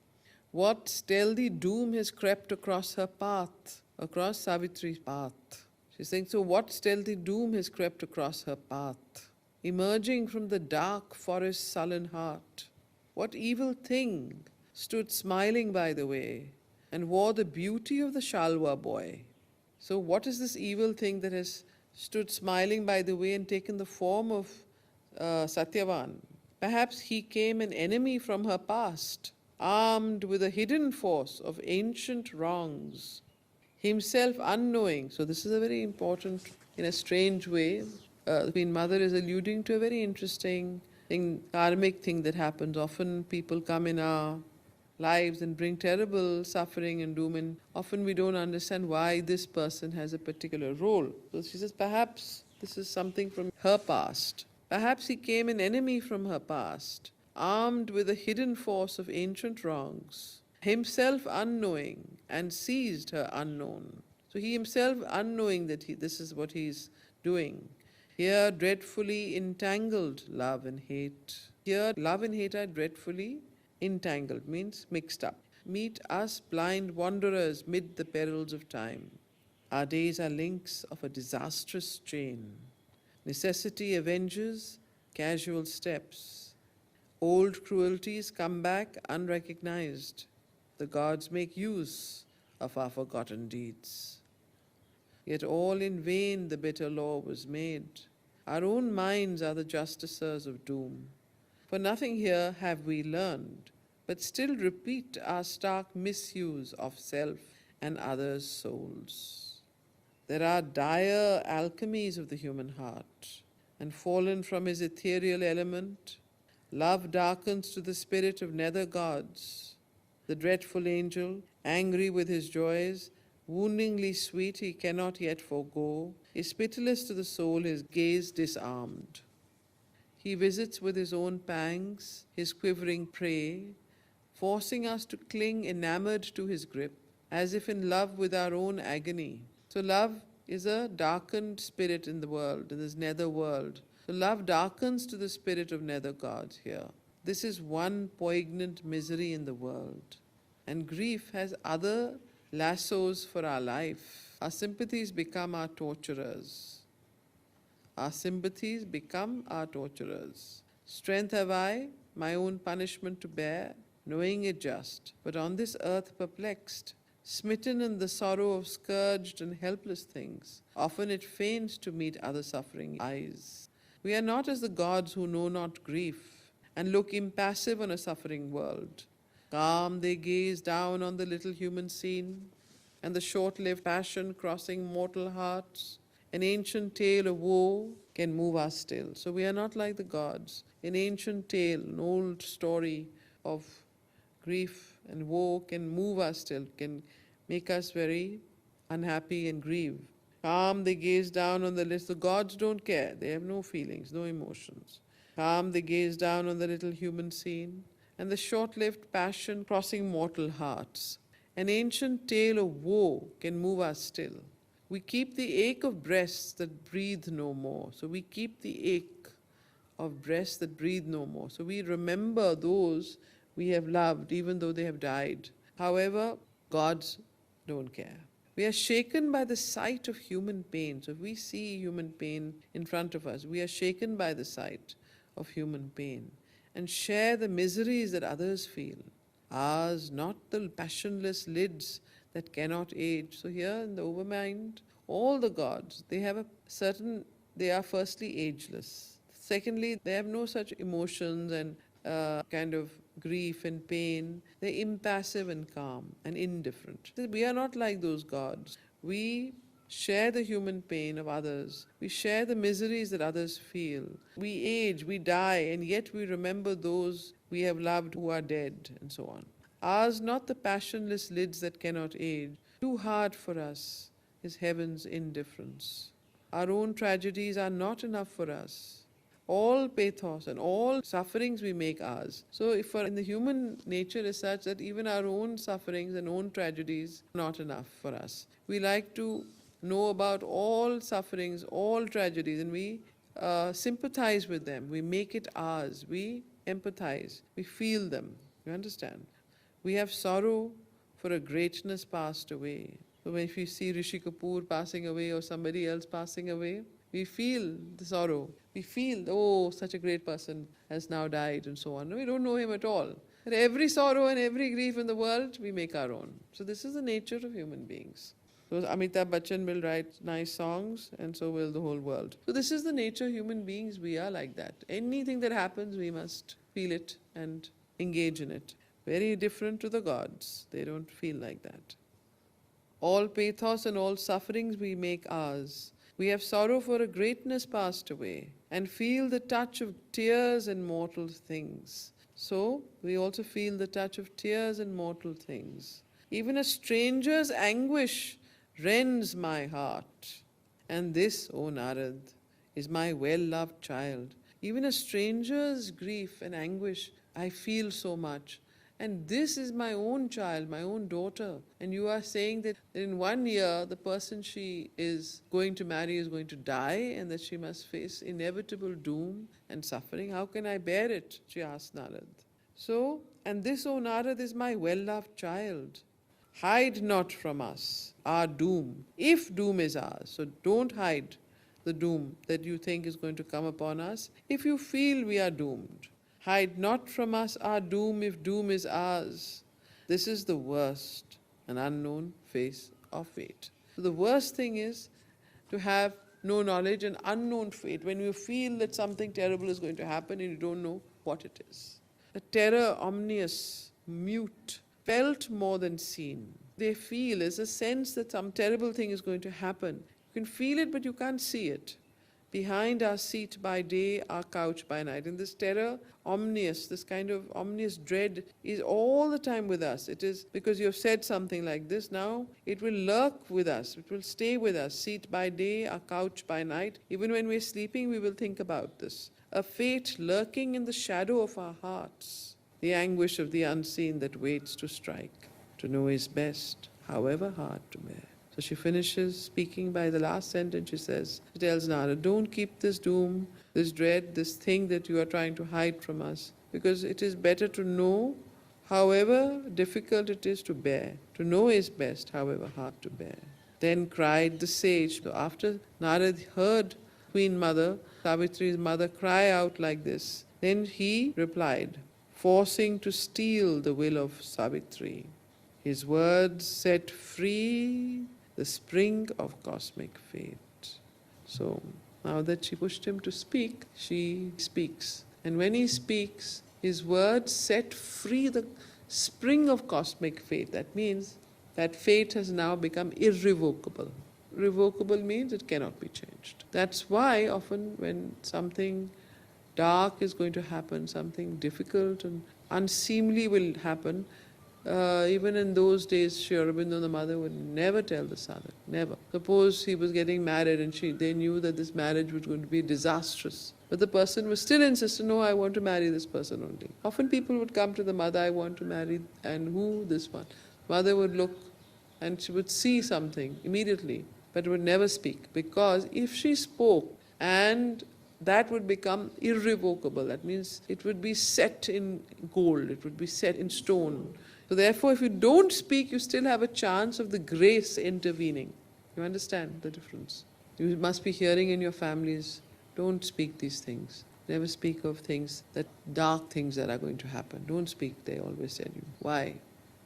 What stealthy doom has crept across her path, across Savitri's path? She's saying, so what stealthy doom has crept across her path? Emerging from the dark forest's sullen heart, what evil thing stood smiling by the way and wore the beauty of the Shalwa boy? So what is this evil thing that has stood smiling by the way and taken the form of Satyavan? Perhaps he came an enemy from her past, armed with a hidden force of ancient wrongs, himself unknowing. So this is a very important, in a strange way, the Queen Mother is alluding to a very interesting thing, karmic thing that happens. Often people come in our lives and bring terrible suffering and doom, and often we don't understand why this person has a particular role. So she says, perhaps this is something from her past. Perhaps he came an enemy from her past, armed with a hidden force of ancient wrongs, himself unknowing, and seized her unknown. So he himself unknowing that this is what he's doing. Here dreadfully entangled love and hate. Here love and hate are dreadfully entangled, means mixed up. Meet us blind wanderers mid the perils of time. Our days are links of a disastrous chain. Necessity avenges casual steps. Old cruelties come back unrecognized. The gods make use of our forgotten deeds. Yet all in vain the bitter law was made. Our own minds are the justicers of doom. For nothing here have we learned, but still repeat our stark misuse of self and others' souls. There are dire alchemies of the human heart, and fallen from his ethereal element, love darkens to the spirit of nether gods. The dreadful angel, angry with his joys, woundingly sweet he cannot yet forego, is pitiless to the soul, his gaze disarmed. He visits with his own pangs his quivering prey, forcing us to cling enamored to his grip, as if in love with our own agony. So love is a darkened spirit in the world, in this nether world. So love darkens to the spirit of nether gods here. This is one poignant misery in the world. And grief has other lassos for our life. Our sympathies become our torturers. Our sympathies become our torturers. Strength have I, my own punishment to bear, knowing it just, but on this earth perplexed, smitten in the sorrow of scourged and helpless things. Often it feigns to meet other suffering eyes. We are not as the gods who know not grief, and look impassive on a suffering world. Calm they gaze down on the little human scene, and the short-lived passion crossing mortal hearts. An ancient tale of woe can move us still. So we are not like the gods. An ancient tale, an old story of grief and woe can move us still, can make us very unhappy and grieve. Calm they gaze down on the list. The gods don't care. They have no feelings, no emotions. Calm they gaze down on the little human scene, and the short-lived passion crossing mortal hearts. An ancient tale of woe can move us still. We keep the ache of breasts that breathe no more. So we keep the ache of breasts that breathe no more. So we remember those we have loved, even though they have died. However, gods don't care. We are shaken by the sight of human pain. So if we see human pain in front of us, we are shaken by the sight of human pain and share the miseries that others feel. Ours not the passionless lids that cannot age. So here in the overmind, all the gods, they are firstly ageless. Secondly, they have no such emotions and kind of grief and pain. They're impassive and calm and indifferent. We are not like those gods. We share the human pain of others. We share the miseries that others feel. We age, we die, and yet we remember those we have loved who are dead, and so on. Ours not the passionless lids that cannot age. Too hard for us is heaven's indifference. Our own tragedies are not enough for us. All pathos and all sufferings we make ours. So if in the human nature is such that even our own sufferings and own tragedies are not enough for us. We like to know about all sufferings, all tragedies, and we sympathize with them. We make it ours. We empathize. We feel them. You understand? We have sorrow for a greatness passed away. So if you see Rishi Kapoor passing away or somebody else passing away, we feel the sorrow. We feel, oh, such a great person has now died and so on. We don't know him at all. But every sorrow and every grief in the world, we make our own. So this is the nature of human beings. So Amitabh Bachchan will write nice songs, and so will the whole world. So this is the nature of human beings. We are like that. Anything that happens, we must feel it and engage in it. Very different to the gods. They don't feel like that. All pathos and all sufferings we make ours. We have sorrow for a greatness passed away, and feel the touch of tears and mortal things. So we also feel the touch of tears and mortal things. Even a stranger's anguish rends my heart. And this, O Narad, is my well-loved child. Even a stranger's grief and anguish, I feel so much. And this is my own child, my own daughter. And you are saying that in 1 year, the person she is going to marry is going to die, and that she must face inevitable doom and suffering. How can I bear it? She asked Narad. So, and this, O Narad, is my well-loved child. Hide not from us our doom, if doom is ours. So don't hide the doom that you think is going to come upon us, if you feel we are doomed. Hide not from us our doom, if doom is ours. This is the worst, an unknown face of fate. So the worst thing is to have no knowledge and unknown fate, when you feel that something terrible is going to happen and you don't know what it is. A terror omnious, mute, felt more than seen. They feel is a sense that some terrible thing is going to happen. You can feel it, but you can't see it. Behind our seat by day, our couch by night. And this terror, omnious, this kind of omnious dread is all the time with us. It is because you have said something like this now, it will lurk with us. It will stay with us. Seat by day, our couch by night. Even when we're sleeping, we will think about this. A fate lurking in the shadow of our hearts. The anguish of the unseen that waits to strike. To know is best, however hard to bear. So she finishes speaking by the last sentence. She tells Narad, don't keep this doom, this dread, this thing that you are trying to hide from us, because it is better to know, however difficult it is to bear. To know is best, however hard to bear. Then cried the sage. So after Narad heard Queen Mother, Savitri's mother, cry out like this, then he replied, forcing to steal the will of Savitri. His words set free the spring of cosmic fate. So now that she pushed him to speak, she speaks. And when he speaks, his words set free the spring of cosmic fate. That means that fate has now become irrevocable. Irrevocable means it cannot be changed. That's why often when something dark is going to happen, something difficult and unseemly will happen, even in those days, Sri Aurobindo, the mother, would never tell the sadhak, never. Suppose he was getting married and they knew that this marriage was going to be disastrous. But the person was still insistent, no, I want to marry this person only. Often people would come to the mother, I want to marry, and who? This one. Mother would look and she would see something immediately, but would never speak. Because if she spoke, and that would become irrevocable. That means it would be set in gold, it would be set in stone. So therefore, if you don't speak, you still have a chance of the grace intervening. You understand the difference? You must be hearing in your families, don't speak these things. Never speak of things, dark things that are going to happen. Don't speak, they always tell you. Why?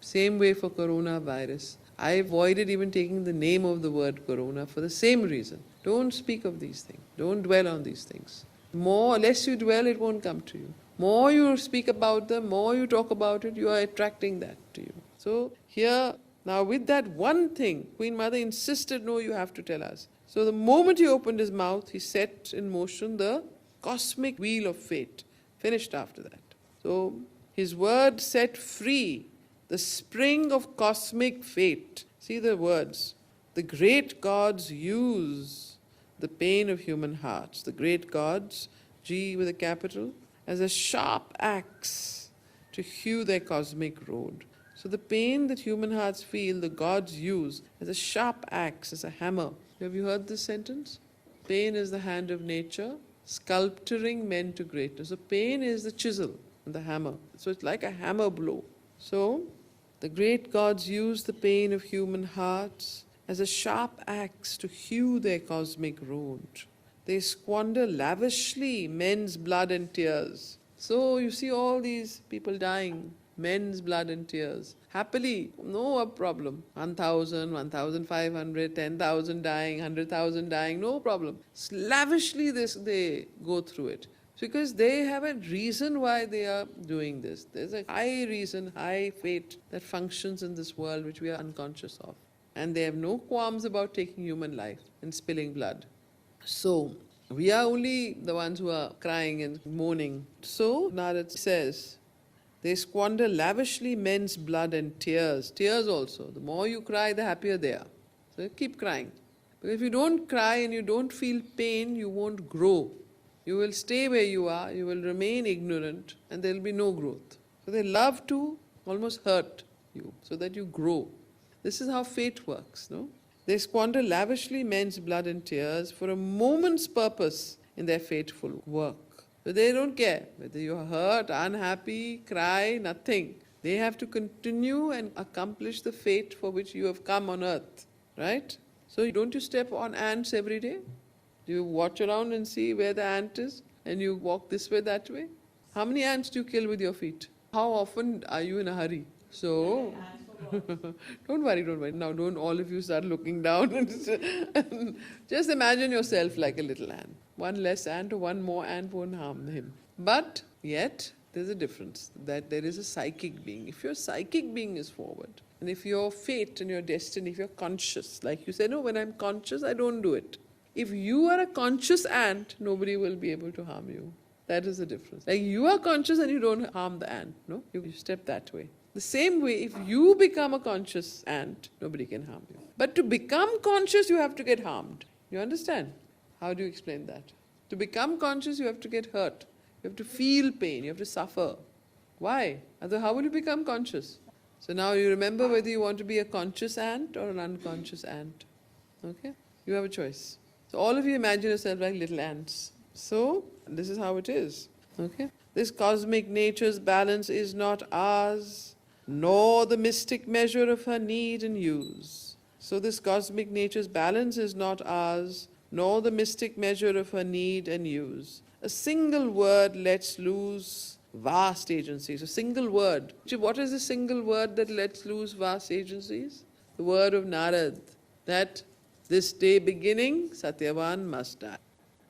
Same way for coronavirus. I avoided even taking the name of the word corona for the same reason. Don't speak of these things. Don't dwell on these things. More, less you dwell, it won't come to you. More you speak about them, more you talk about it, you are attracting that to you. So here, now with that one thing, Queen Mother insisted, no, you have to tell us. So the moment he opened his mouth, he set in motion the cosmic wheel of fate. Finished after that. So his word set free the spring of cosmic fate. See the words. The great gods use the pain of human hearts. The great gods, G with a capital, as a sharp axe to hew their cosmic road. So the pain that human hearts feel, the gods use as a sharp axe, as a hammer. Have you heard this sentence? Pain is the hand of nature, sculpturing men to greatness. So pain is the chisel and the hammer. So it's like a hammer blow. So the great gods use the pain of human hearts as a sharp axe to hew their cosmic road. They squander lavishly men's blood and tears. So you see all these people dying, men's blood and tears. Happily, no problem. 1,000, 1,500, 10,000 dying, 100,000 dying, no problem. Lavishly they go through it. Because they have a reason why they are doing this. There's a high reason, high fate that functions in this world which we are unconscious of. And they have no qualms about taking human life and spilling blood. So, we are only the ones who are crying and mourning. So, Narad says, they squander lavishly men's blood and tears. Tears also. The more you cry, the happier they are. So, keep crying. Because if you don't cry and you don't feel pain, you won't grow. You will stay where you are, you will remain ignorant, and there will be no growth. So they love to almost hurt you so that you grow. This is how fate works, no? They squander lavishly men's blood and tears for a moment's purpose in their fateful work. So they don't care whether you are hurt, unhappy, cry, nothing. They have to continue and accomplish the fate for which you have come on earth, right? So don't you step on ants every day? Do you watch around and see where the ant is and you walk this way, that way? How many ants do you kill with your feet? How often are you in a hurry? So, don't worry. Now don't all of you start looking down. And just imagine yourself like a little ant. One less ant or one more ant won't harm him. But yet, there's a difference, that there is a psychic being. If your psychic being is forward, and if your fate and your destiny, if you're conscious, like you say, no, when I'm conscious, I don't do it. If you are a conscious ant, nobody will be able to harm you. That is the difference. Like you are conscious and you don't harm the ant, no? You step that way. The same way, if you become a conscious ant, nobody can harm you. But to become conscious, you have to get harmed. You understand? How do you explain that? To become conscious, you have to get hurt. You have to feel pain. You have to suffer. Why? Otherwise, how will you become conscious? So now you remember whether you want to be a conscious ant or an unconscious ant. Okay? You have a choice. So all of you imagine yourself like little ants. So this is how it is. Okay? This cosmic nature's balance is not ours, nor the mystic measure of her need and use. So this cosmic nature's balance is not ours, nor the mystic measure of her need and use. A single word lets loose vast agencies. A single word. What is the single word that lets loose vast agencies? The word of Narad, that this day beginning, Satyavan must die.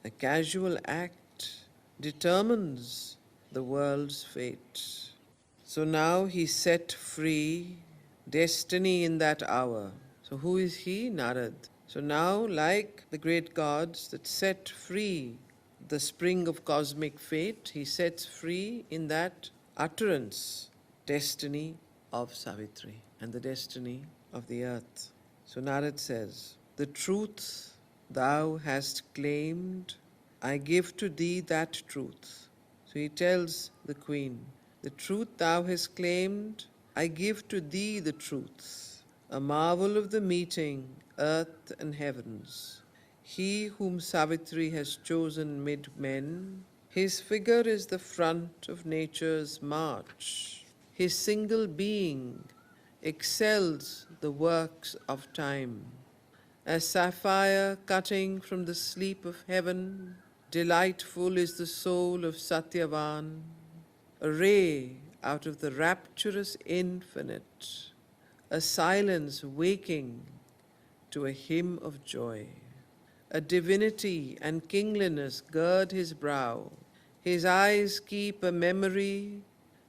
A casual act determines the world's fate. So now he set free destiny in that hour. So who is he? Narad. So now, like the great gods that set free the spring of cosmic fate, he sets free in that utterance destiny of Savitri and the destiny of the earth. So Narad says, the truth thou hast claimed, I give to thee that truth. So he tells the queen, the truth thou hast claimed, I give to thee the truth. A marvel of the meeting, earth and heavens. He whom Savitri has chosen mid men, his figure is the front of nature's march. His single being excels the works of time. As sapphire cutting from the sleep of heaven, delightful is the soul of Satyavan, a ray out of the rapturous infinite, a silence waking to a hymn of joy. A divinity and kingliness gird his brow. His eyes keep a memory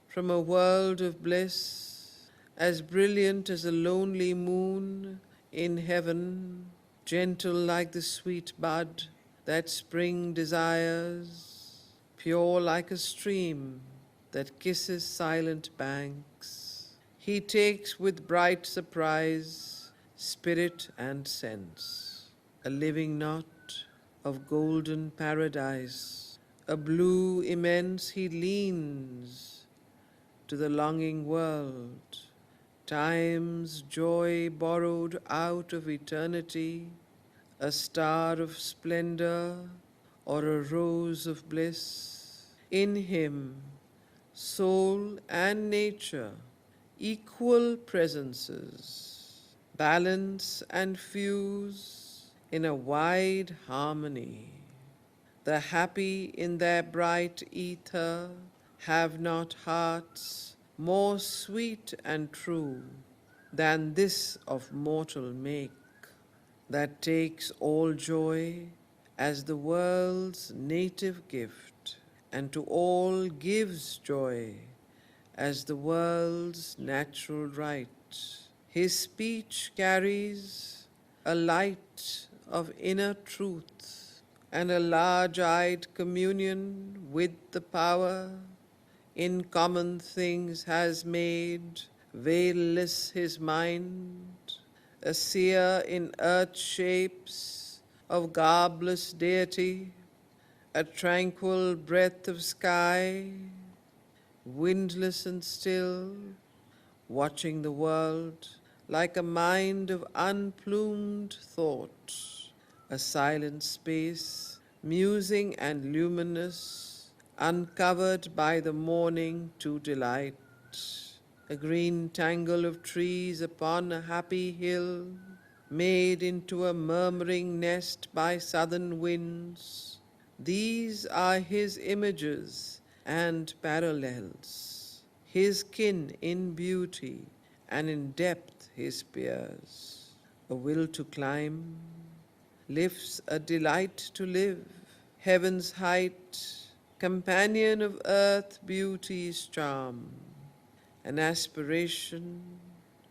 from a world of bliss, as brilliant as a lonely moon in heaven, gentle like the sweet bud that spring desires, pure like a stream that kisses silent banks. He takes with bright surprise spirit and sense, a living knot of golden paradise. A blue immense he leans to the longing world, time's joy borrowed out of eternity, a star of splendor or a rose of bliss. In him, soul and nature, equal presences, balance and fuse in a wide harmony. The happy in their bright ether have not hearts more sweet and true than this of mortal make, that takes all joy as the world's native gift, and to all gives joy as the world's natural right. His speech carries a light of inner truth and a large-eyed communion with the power in common things has made veilless his mind, a seer in earth shapes of garbless deity, a tranquil breath of sky, windless and still, watching the world like a mind of unplumed thought, a silent space, musing and luminous, uncovered by the morning to delight, a green tangle of trees upon a happy hill, made into a murmuring nest by southern winds. These are his images and parallels, his kin in beauty and in depth his peers. A will to climb lifts a delight to live, heaven's height, companion of earth beauty's charm, an aspiration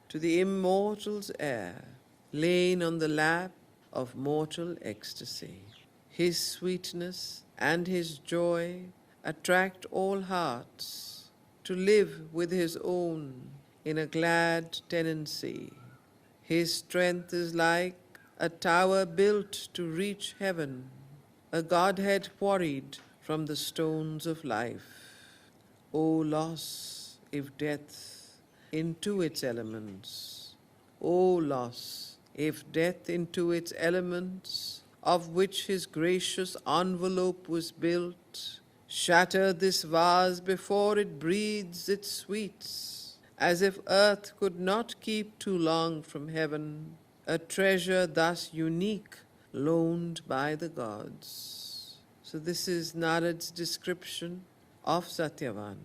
to the immortal's air, lain on the lap of mortal ecstasy. His sweetness and his joy attract all hearts to live with his own in a glad tenancy. His strength is like a tower built to reach heaven, a Godhead quarried from the stones of life. O loss if death into its elements, O loss if death into its elements, of which his gracious envelope was built, shatter this vase before it breathes its sweets, as if earth could not keep too long from heaven a treasure thus unique loaned by the gods. So this is Narad's description of Satyavan.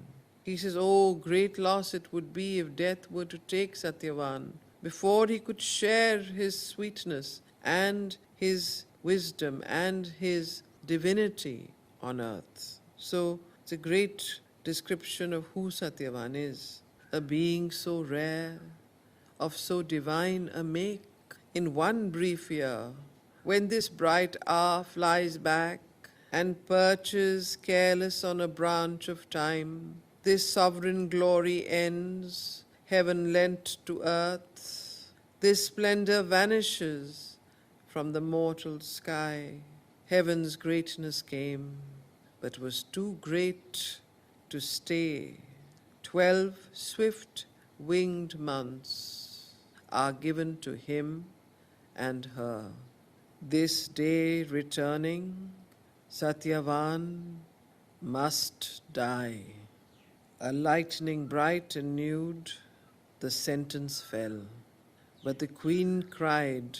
He says, oh, great loss it would be if death were to take Satyavan before he could share his sweetness and his wisdom and his divinity on earth. So it's a great description of who Satyavan is, a being so rare, of so divine a make. In one brief year, when this bright hour flies back and perches careless on a branch of time, this sovereign glory ends, heaven lent to earth. This splendor vanishes from the mortal sky. Heaven's greatness came, but was too great to stay. 12 swift winged months are given to him and her. This day returning, Satyavan must die. A lightning bright and nude, the sentence fell. But the queen cried,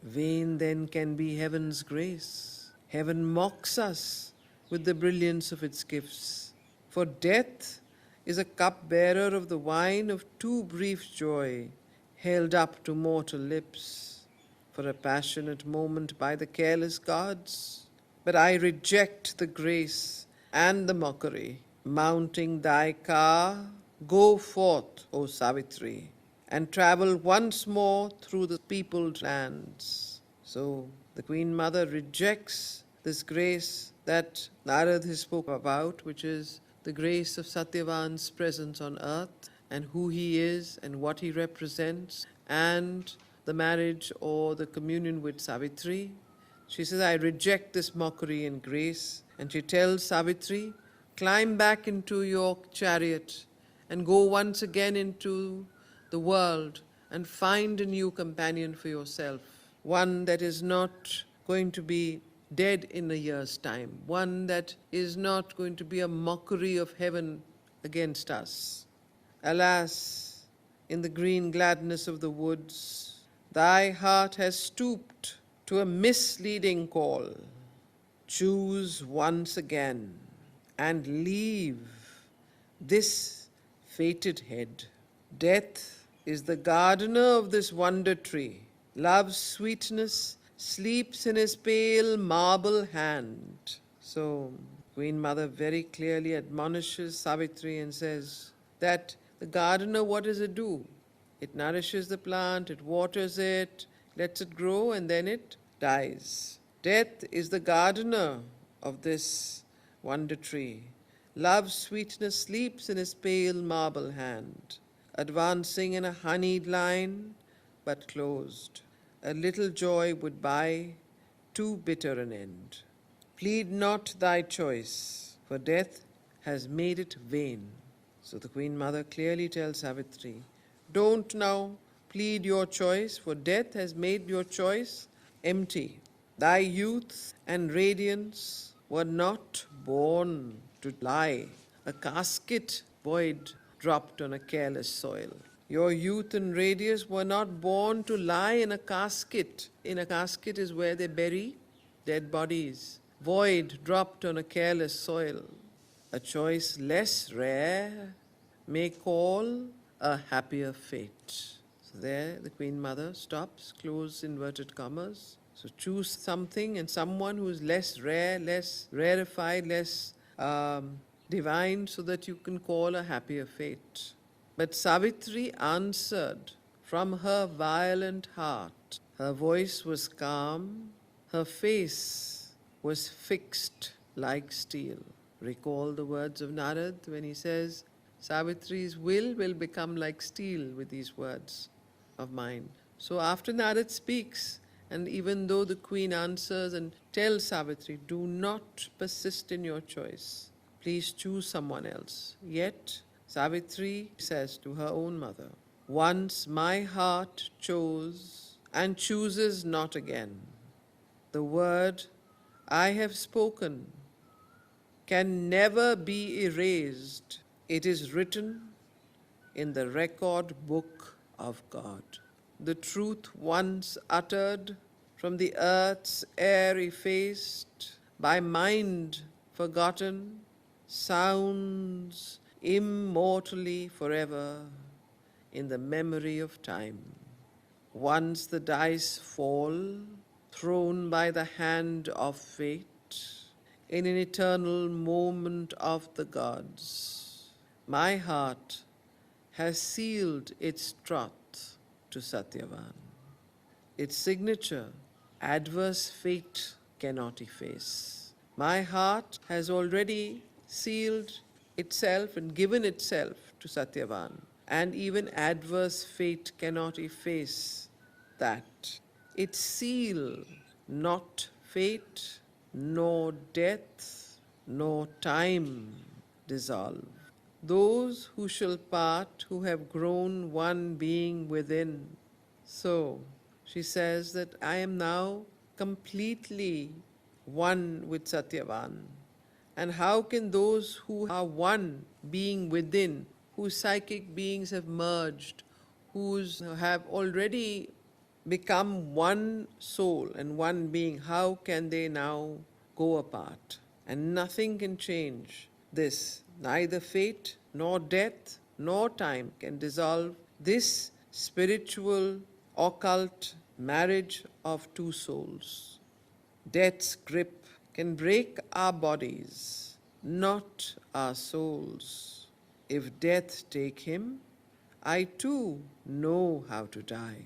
vain then can be heaven's grace. Heaven mocks us with the brilliance of its gifts. For death is a cup-bearer of the wine of too brief joy, held up to mortal lips. for a passionate moment by the careless gods. But I reject the grace and the mockery. Mounting thy car, go forth, O Savitri, and travel once more through the peopled lands. So the Queen Mother rejects this grace that Narad has spoke about, which is the grace of Satyavan's presence on earth and who he is and what he represents, and the marriage or the communion with Savitri. She says, I reject this mockery and grace. And she tells Savitri, climb back into your chariot and go once again into the world and find a new companion for yourself. One that is not going to be dead in a year's time. One that is not going to be a mockery of heaven against us. Alas, in the green gladness of the woods, thy heart has stooped to a misleading call. Choose once again and leave this fated head. Death is the gardener of this wonder tree. Love's sweetness sleeps in his pale marble hand. So Queen Mother very clearly admonishes Savitri and says that the gardener, what does it do? It nourishes the plant, it waters it, lets it grow, and then it dies. Death is the gardener of this wonder tree. Love's sweetness sleeps in his pale marble hand, advancing in a honeyed line, but closed. A little joy would buy too bitter an end. Plead not thy choice, for death has made it vain. So the Queen Mother clearly tells Savitri, don't now plead your choice, for death has made your choice empty. Thy youth and radiance were not born to lie, a casket void dropped on a careless soil. Your youth and radiance were not born to lie in a casket. In a casket is where they bury dead bodies. Void dropped on a careless soil. A choice less rare may call a happier fate. So there the Queen Mother stops, close inverted commas. So choose something and someone who is less rare, less rarefied, less divine, so that you can call a happier fate. But Savitri answered from her violent heart. Her voice was calm, her face was fixed like steel. Recall the words of Narad when he says, Savitri's will become like steel with these words of mine. So after Narad speaks, and even though the queen answers and tells Savitri, do not persist in your choice. Please choose someone else. Yet Savitri says to her own mother, once my heart chose and chooses not again. The word I have spoken can never be erased. It is written in the record book of God. The truth once uttered from the earth's air effaced, by mind forgotten, sounds immortally forever in the memory of time. Once the dice fall, thrown by the hand of fate, in an eternal moment of the gods, my heart has sealed its troth to Satyavan. Its signature, adverse fate cannot efface. My heart has already sealed itself and given itself to Satyavan, and even adverse fate cannot efface that. Its seal, not fate, nor death, nor time dissolve. Those who shall part, who have grown one being within. So, she says that I am now completely one with Satyavan. And how can those who are one being within, whose psychic beings have merged, whose have already become one soul and one being, how can they now go apart? And nothing can change this. Neither fate, nor death, nor time can dissolve this spiritual, occult marriage of two souls. Death's grip can break our bodies, not our souls. If death take him, I too know how to die.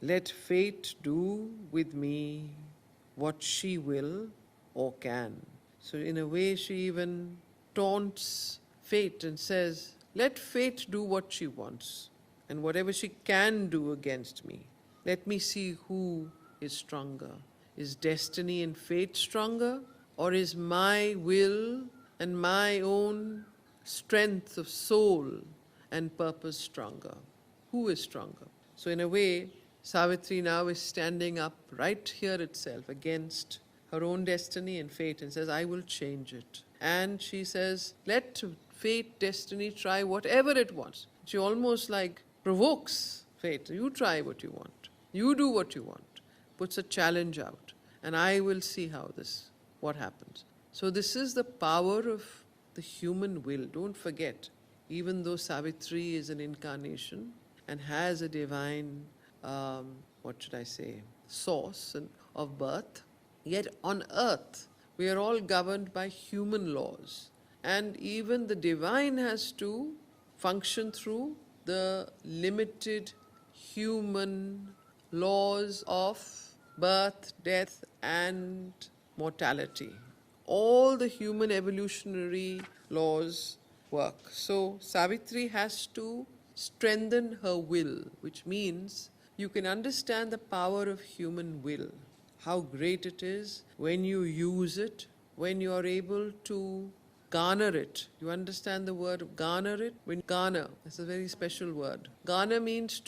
Let fate do with me what she will or can. So in a way she even taunts fate and says, let fate do what she wants, and whatever she can do against me, let me see who is stronger. Is destiny and fate stronger, or is my will and my own strength of soul and purpose stronger? Who is stronger? So in a way, Savitri now is standing up right here itself against her own destiny and fate and says, I will change it. And she says, let fate, destiny try whatever it wants. She almost like provokes fate. You try what you want. You do what you want. Puts a challenge out. And I will see what happens. So this is the power of the human will. Don't forget, even though Savitri is an incarnation and has a divine, source of birth, yet on earth we are all governed by human laws. And even the divine has to function through the limited human laws of birth, death, and mortality. All the human evolutionary laws work. So Savitri has to strengthen her will, which means you can understand the power of human will, how great it is when you use it, when you are able to garner it. You understand the word garner it? When garner, it's a very special word. Garner means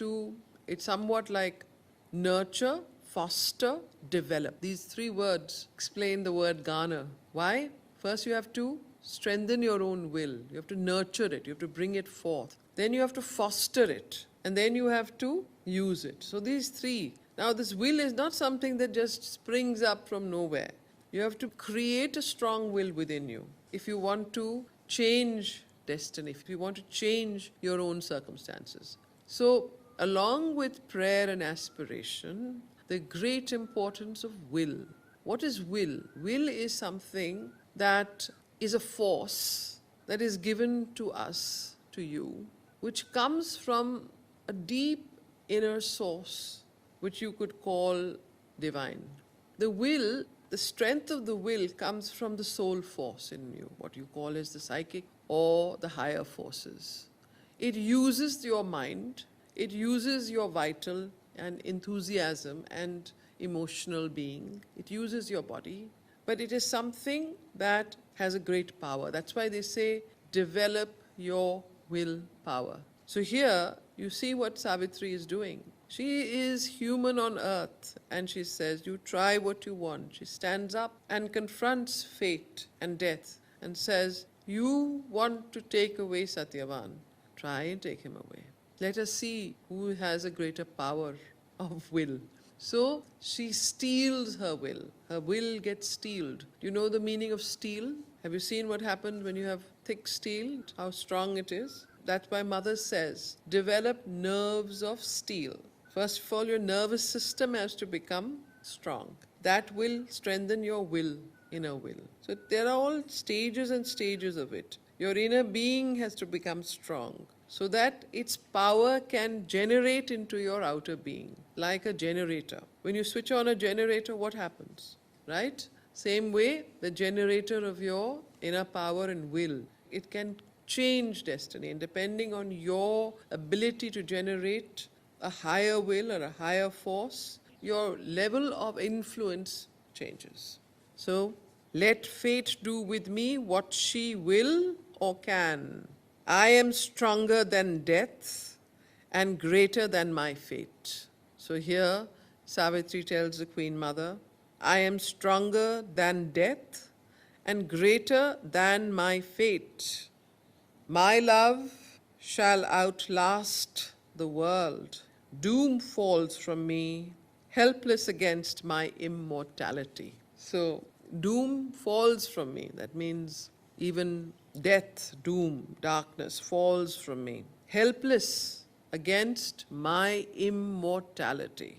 it's somewhat like nurture, foster, develop. These three words explain the word garner. Why? First you have to strengthen your own will. You have to nurture it. You have to bring it forth. Then you have to foster it. And then you have to use it. So these three. Now this will is not something that just springs up from nowhere. You have to create a strong will within you. If you want to change destiny, if you want to change your own circumstances. So along with prayer and aspiration, the great importance of will. What is will? Will is something that is a force that is given to us, to you, which comes from a deep inner source, which you could call divine. The will, the strength of the will comes from the soul force in you, what you call as the psychic or the higher forces. It uses your mind, it uses your vital and enthusiasm and emotional being. It uses your body, but it is something that has a great power. That's why they say, develop your willpower. So here, you see what Savitri is doing. She is human on earth, and she says, you try what you want. She stands up and confronts fate and death and says, you want to take away Satyavan. Try and take him away. Let us see who has a greater power of will. So she steals her will. Her will gets steeled. Do you know the meaning of steel? Have you seen what happens when you have thick steel? How strong it is? That's why Mother says, develop nerves of steel. First of all, your nervous system has to become strong. That will strengthen your will, inner will. So there are all stages and stages of it. Your inner being has to become strong so that its power can generate into your outer being, like a generator. When you switch on a generator, what happens? Right? Same way, the generator of your inner power and will, it can change destiny, and depending on your ability to generate a higher will or a higher force, your level of influence changes. So, let fate do with me what she will or can. I am stronger than death and greater than my fate. So here, Savitri tells the Queen Mother, I am stronger than death and greater than my fate. My love shall outlast the world. Doom falls from me, helpless against my immortality. So, doom falls from me. That means even death, doom, darkness falls from me. Helpless against my immortality.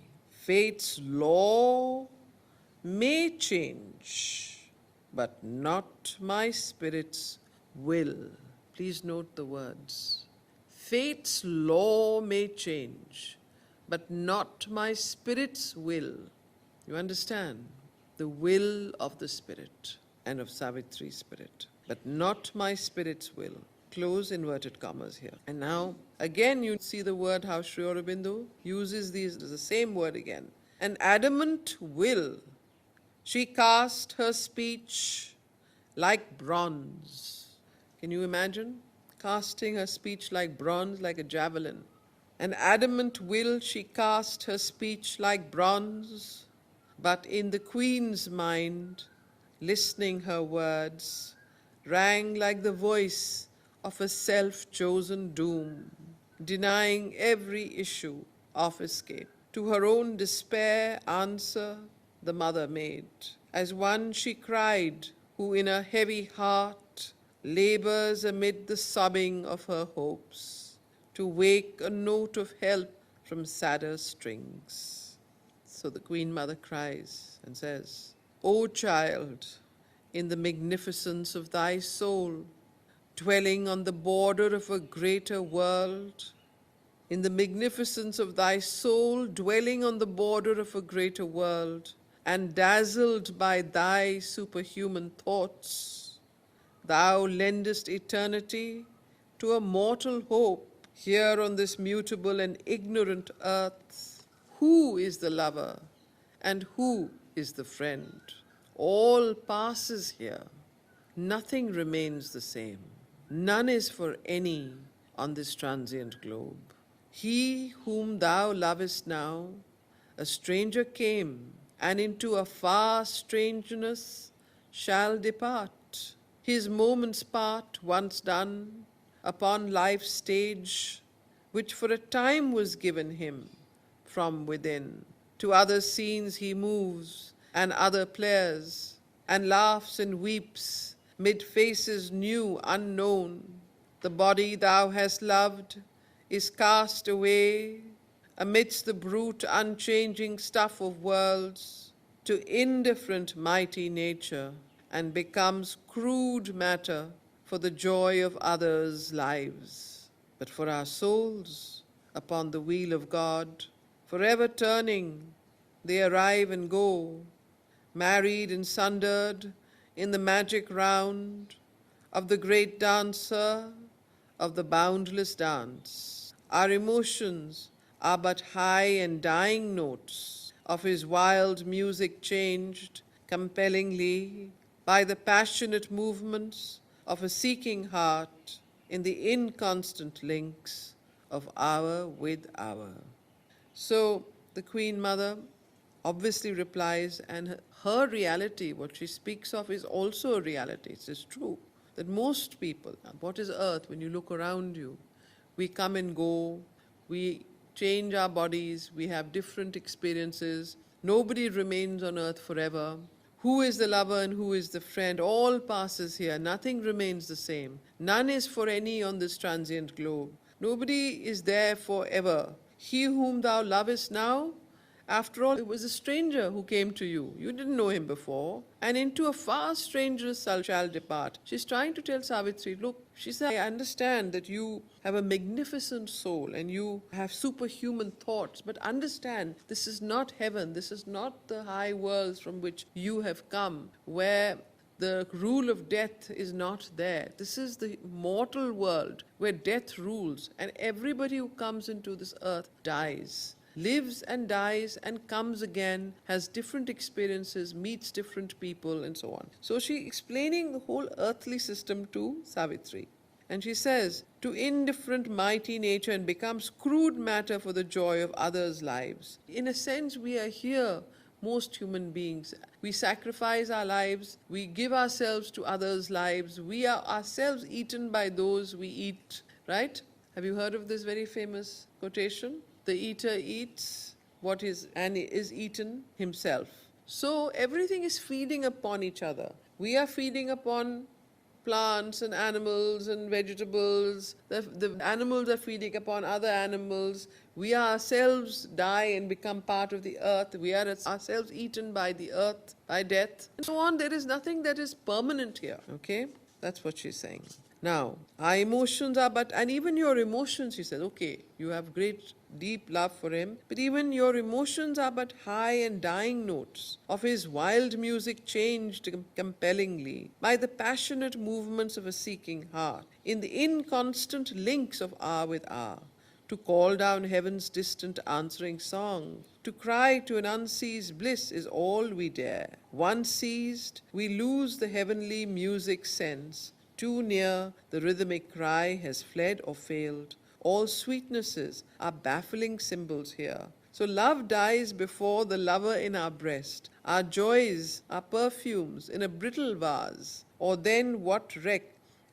Fate's law may change, but not my spirit's will. Please note the words. Fate's law may change, but not my spirit's will. You understand? The will of the spirit and of Savitri's spirit, but not my spirit's will. Close inverted commas here. And now, again you see the word how Sri Aurobindo uses the same word again. An adamant will. She cast her speech like bronze. Can you imagine? Casting her speech like bronze, like a javelin. An adamant will she cast her speech like bronze, but in the queen's mind, listening her words, rang like the voice of a self-chosen doom, denying every issue of escape. To her own despair answer the mother made. As one she cried, who in a heavy heart labors amid the sobbing of her hopes, to wake a note of help from sadder strings. So the Queen Mother cries and says, O child, in the magnificence of thy soul, dwelling on the border of a greater world, in the magnificence of thy soul, dwelling on the border of a greater world, and dazzled by thy superhuman thoughts, thou lendest eternity to a mortal hope here on this mutable and ignorant earth. Who is the lover and who is the friend? All passes here. Nothing remains the same. None is for any on this transient globe. He whom thou lovest now, a stranger came, and into a far strangeness shall depart. His moments part, once done, upon life's stage, which for a time was given him from within. To other scenes he moves, and other players, and laughs and weeps, mid faces new, unknown. The body thou hast loved is cast away amidst the brute unchanging stuff of worlds to indifferent mighty nature, and becomes crude matter for the joy of others' lives. But for our souls, upon the wheel of God, forever turning, they arrive and go, married and sundered in the magic round of the great dancer of the boundless dance. Our emotions are but high and dying notes of his wild music, changed compellingly by the passionate movements of a seeking heart in the inconstant links of hour with hour. So the Queen Mother obviously replies, and her reality, what she speaks of, is also a reality. It is true that most people, what is earth? When you look around you, we come and go, we change our bodies, we have different experiences. Nobody remains on earth forever. Who is the lover and who is the friend? All passes here. Nothing remains the same. None is for any on this transient globe. Nobody is there forever. He whom thou lovest now, after all, it was a stranger who came to you. You didn't know him before. And into a far stranger shall depart. She's trying to tell Savitri, look, she said, I understand that you have a magnificent soul and you have superhuman thoughts, but understand, this is not heaven. This is not the high worlds from which you have come, where the rule of death is not there. This is the mortal world where death rules, and everybody who comes into this earth dies. Lives and dies and comes again, has different experiences, meets different people, and so on. So she's explaining the whole earthly system to Savitri. And she says, to indifferent mighty nature, and becomes crude matter for the joy of others' lives. In a sense, we are here, most human beings. We sacrifice our lives, we give ourselves to others' lives, we are ourselves eaten by those we eat, right? Have you heard of this very famous quotation? The eater eats what is and is eaten himself. So everything is feeding upon each other. We are feeding upon plants and animals and vegetables. The animals are feeding upon other animals. We ourselves die and become part of the earth. We are ourselves eaten by the earth, by death, and so on. There is nothing that is permanent here. Okay? That's what she's saying. Now, our emotions are and even your emotions, she says, okay, you have great deep love for him, but even your emotions are but high and dying notes of his wild music changed compellingly by the passionate movements of a seeking heart, in the inconstant links of hour with hour, to call down heaven's distant answering song, to cry to an unceased bliss is all we dare. Once seized, we lose the heavenly music sense. Too near, the rhythmic cry has fled or failed. All sweetnesses are baffling symbols here. So love dies before the lover in our breast. Our joys are perfumes in a brittle vase. Or then what wreck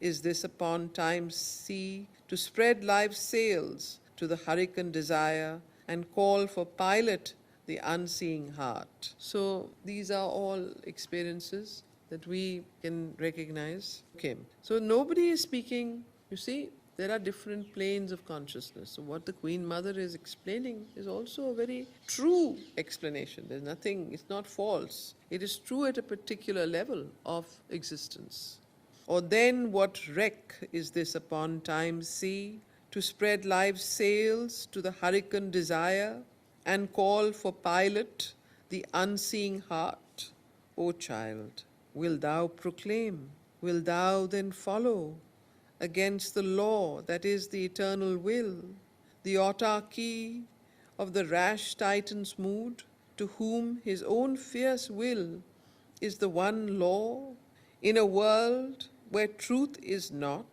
is this upon time's sea, to spread life's sails to the hurricane desire and call for pilot the unseeing heart. So these are all experiences that we can recognize. Okay, so nobody is speaking, you see, there are different planes of consciousness. So what the Queen Mother is explaining is also a very true explanation. There's nothing, it's not false. It is true at a particular level of existence. Or then what wreck is this upon time's sea, to spread life's sails to the hurricane desire and call for pilot the unseeing heart? O child, will thou proclaim? Will thou then follow against the law that is the eternal will, the autarky of the rash titan's mood, to whom his own fierce will is the one law, in a world where truth is not,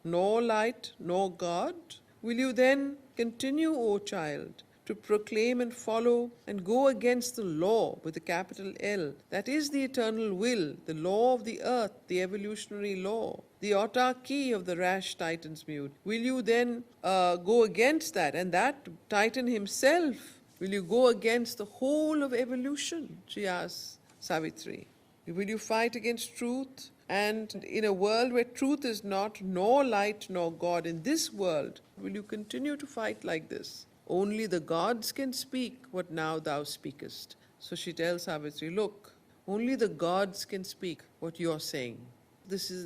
nor light, nor God? Will you then continue, O child, to proclaim and follow and go against the law with a capital L, that is the eternal will, the law of the earth, the evolutionary law, the autarky of the rash titan's mood? Will you then go against that? And that titan himself, will you go against the whole of evolution? She asks Savitri. Will you fight against truth? And in a world where truth is not, nor light, nor God, in this world, will you continue to fight like this? Only the gods can speak what now thou speakest. So she tells Savitri, look, only the gods can speak what you're saying.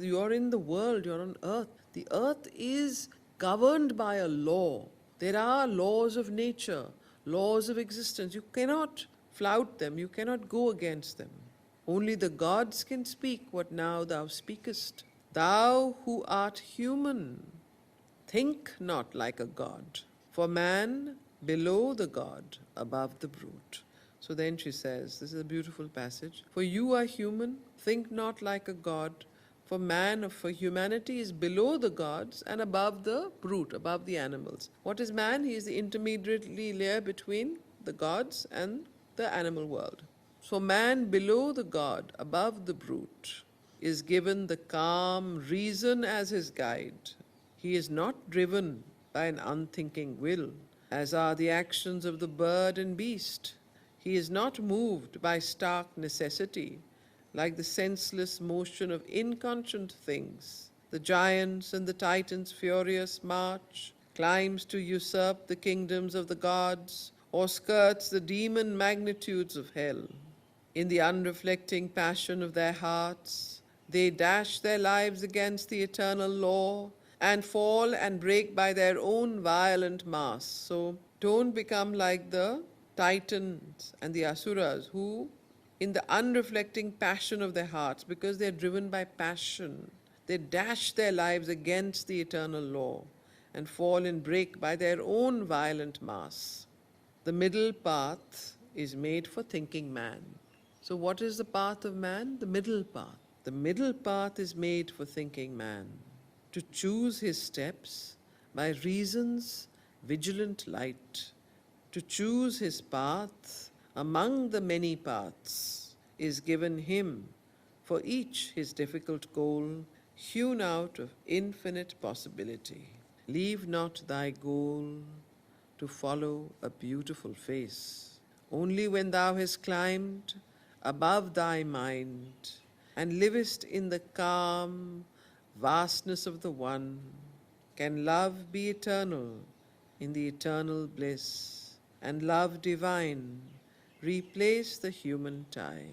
You're in the world, you're on earth. The earth is governed by a law. There are laws of nature, laws of existence. You cannot flout them, you cannot go against them. Only the gods can speak what now thou speakest. Thou who art human, think not like a god. For man, below the god, above the brute. So then she says, this is a beautiful passage. For you are human, think not like a god. For humanity is below the gods and above the brute, above the animals. What is man? He is the intermediary layer between the gods and the animal world. So man below the god, above the brute, is given the calm reason as his guide. He is not driven by an unthinking will, as are the actions of the bird and beast. He is not moved by stark necessity, like the senseless motion of inconscient things. The giants and the titans' furious march climbs to usurp the kingdoms of the gods, or skirts the demon magnitudes of hell. In the unreflecting passion of their hearts, they dash their lives against the eternal law, and fall and break by their own violent mass. So don't become like the titans and the asuras who, in the unreflecting passion of their hearts, because they're driven by passion, they dash their lives against the eternal law and fall and break by their own violent mass. The middle path is made for thinking man. So what is the path of man? The middle path. The middle path is made for thinking man, to choose his steps by reason's vigilant light, to choose his path among the many paths is given him, for each his difficult goal, hewn out of infinite possibility. Leave not thy goal to follow a beautiful face. Only when thou hast climbed above thy mind and livest in the calm vastness of the One, can love be eternal in the eternal bliss, and love divine replace the human tie.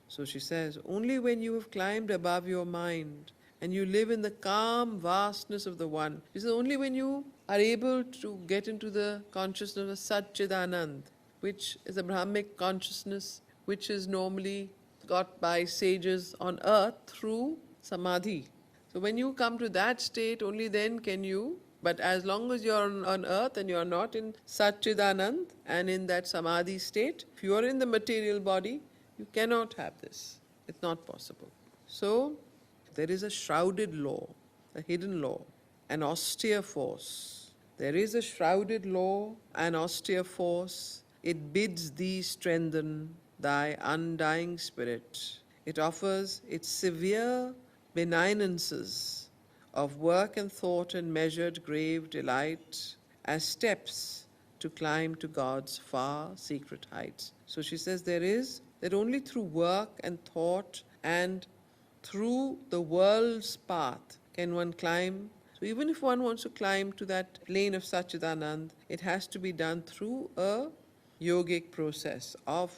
So she says, only when you have climbed above your mind and you live in the calm vastness of the One, she says, only when you are able to get into the consciousness of Satchidanand, which is a Brahmic consciousness, which is normally got by sages on earth through samadhi. So when you come to that state, only then can you, but as long as you're on earth and you're not in Satchidanand and in that samadhi state, if you are in the material body, you cannot have this. It's not possible. So there is a shrouded law, a hidden law, an austere force. There is a shrouded law, an austere force. It bids thee strengthen thy undying spirit. It offers its severe benignances of work and thought and measured grave delight as steps to climb to God's far secret heights. So she says there is that only through work and thought and through the world's path can one climb. So even if one wants to climb to that plane of Satchidanand, it has to be done through a yogic process of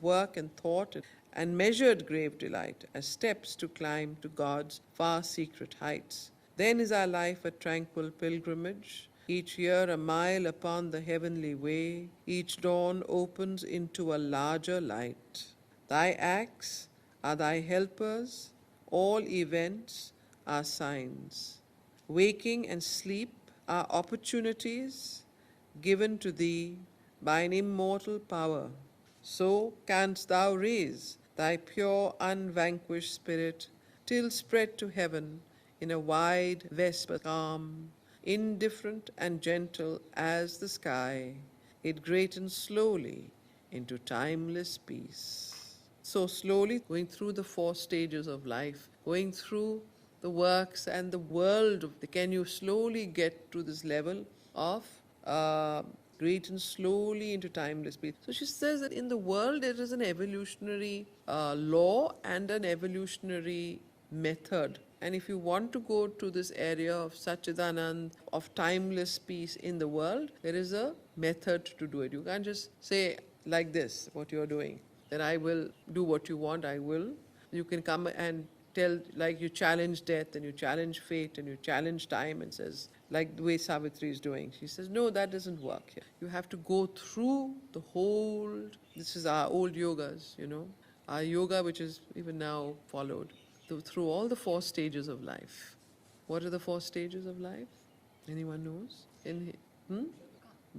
work and thought and measured grave delight as steps to climb to God's far secret heights. Then is our life a tranquil pilgrimage, each year a mile upon the heavenly way, each dawn opens into a larger light. Thy acts are thy helpers, all events are signs. Waking and sleep are opportunities given to thee by an immortal power. So canst thou raise thy pure unvanquished spirit till spread to heaven in a wide vesper calm, indifferent and gentle as the sky, it greatens slowly into timeless peace. So slowly going through the 4 stages of life, going through the works and the world, can you slowly get to this level of greaten slowly into timeless peace. So she says that in the world there is an evolutionary law and an evolutionary method. And if you want to go to this area of Satchidanand, of timeless peace in the world, there is a method to do it. You can't just say like this, what you're doing, that I will do what you want, I will. You can come and tell, like you challenge death and you challenge fate and you challenge time and says, like the way Savitri is doing. She says, no, that doesn't work here. You have to go through the whole, this is our old yogas, our yoga which is even now followed, through all the 4 stages of life. What are the 4 stages of life? Anyone knows?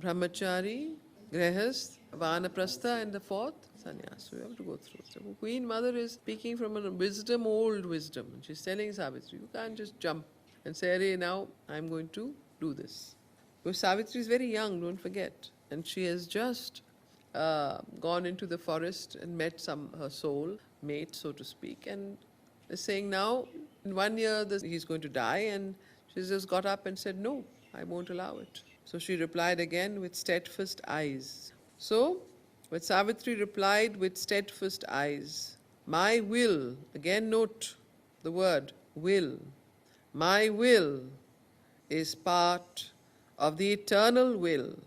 Brahmachari, Grihast, Vanaprastha, and the 4th, Sannyas. So you have to go through. So Queen Mother is speaking from a wisdom, old wisdom. And she's telling Savitri, you can't just jump and say, Arey, now I'm going to do this. Because Savitri is very young, don't forget. And she has just gone into the forest and met her soul mate, so to speak, and is saying now, in 1 year, he's going to die, and she just got up and said, no, I won't allow it. So she replied again with steadfast eyes. So, when Savitri replied with steadfast eyes, my will, again note the word will, my will is part of the eternal will.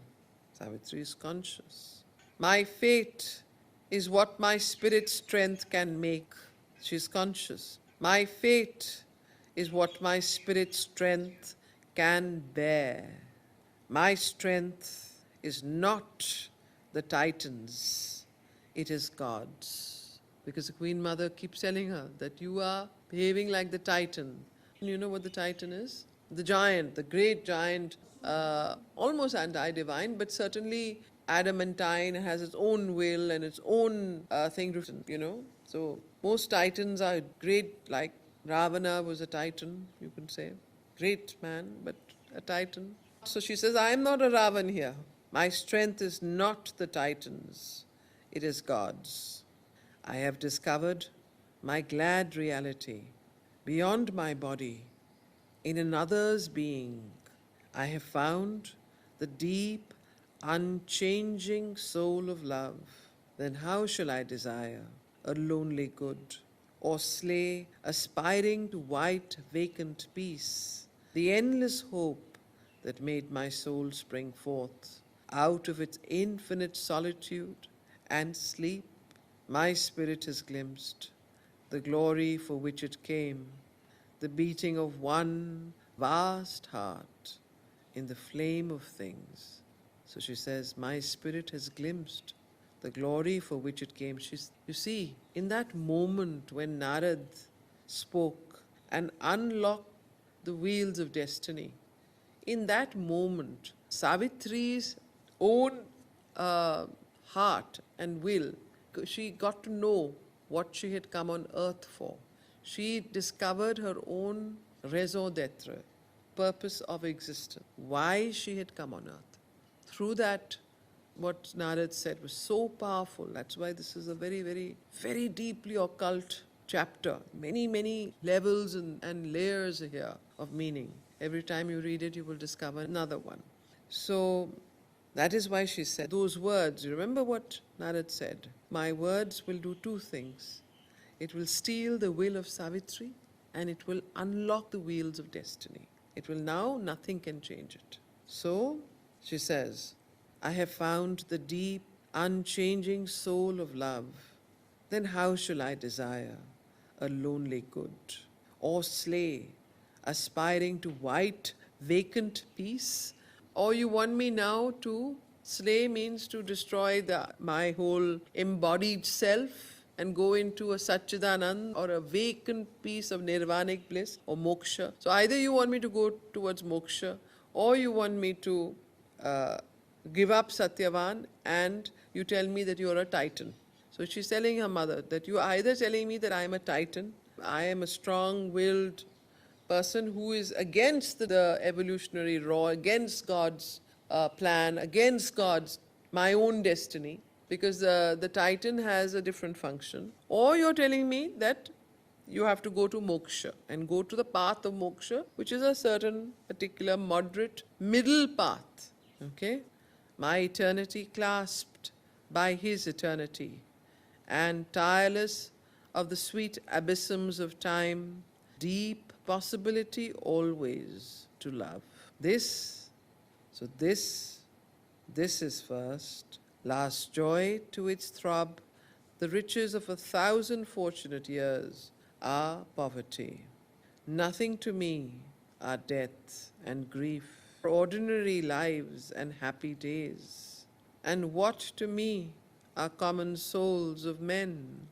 Savitri is conscious. My fate is what my spirit strength can make. She is conscious. My fate is what my spirit strength can bear. My strength is not the Titan's, it is God's. Because the Queen Mother keeps telling her that you are behaving like the Titan. And you know what the Titan is? The giant, the great giant, almost anti-divine, but certainly adamantine, has its own will and its own thing written, So most Titans are great, like Ravana was a Titan, you can say. Great man, but a Titan. So she says, I am not a Ravan here. My strength is not the Titan's, it is God's. I have discovered my glad reality beyond my body, in another's being. I have found the deep, unchanging soul of love. Then how shall I desire a lonely good or slay, aspiring to white vacant peace, the endless hope that made my soul spring forth. Out of its infinite solitude and sleep, my spirit has glimpsed the glory for which it came, the beating of one vast heart in the flame of things. So she says, my spirit has glimpsed the glory for which it came. You see, in that moment when Narad spoke and unlocked the wheels of destiny, in that moment, Savitri's own heart and will, she got to know what she had come on earth for. She discovered her own raison d'etre, purpose of existence, why she had come on earth. Through that, what Narad said was so powerful. That's why this is a very, very, very deeply occult chapter. Many, many levels and layers here of meaning. Every time you read it, you will discover another one. So that is why she said those words. You remember what Narad said? My words will do two things. It will steal the will of Savitri and it will unlock the wheels of destiny. It will now, nothing can change it. So she says, I have found the deep, unchanging soul of love. Then how shall I desire a lonely good, or slay, aspiring to white, vacant peace? Or you want me now to slay means to destroy my whole embodied self and go into a Satchidanand or a vacant piece of nirvanic bliss or moksha. So either you want me to go towards moksha or you want me to give up Satyavan and you tell me that you're a titan. So she's telling her mother that you are either telling me that I am a titan, I am a strong-willed person who is against the evolutionary law, against God's plan, against my own destiny, because the titan has a different function. Or you're telling me that you have to go to moksha and go to the path of moksha, which is a certain particular moderate middle path. Okay? My eternity clasped by his eternity, and tireless of the sweet abysms of time, deep possibility always to love. This is first, last joy to its throb, the riches of 1,000 fortunate years are poverty. Nothing to me are death and grief, ordinary lives and happy days. And what to me are common souls of men,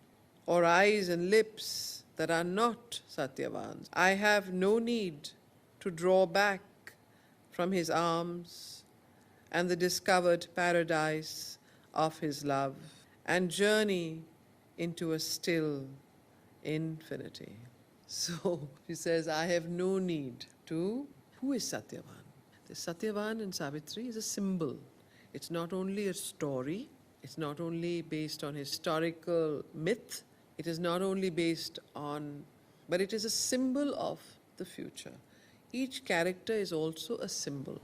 or eyes and lips that are not Satyavans? I have no need to draw back from his arms and the discovered paradise of his love and journey into a still infinity. So she says, I have no need to. Who is Satyavan? The Satyavan in Savitri is a symbol. It's not only a story, it's not only based on historical myth, it is not only based on, but it is a symbol of the future. Each character is also a symbol.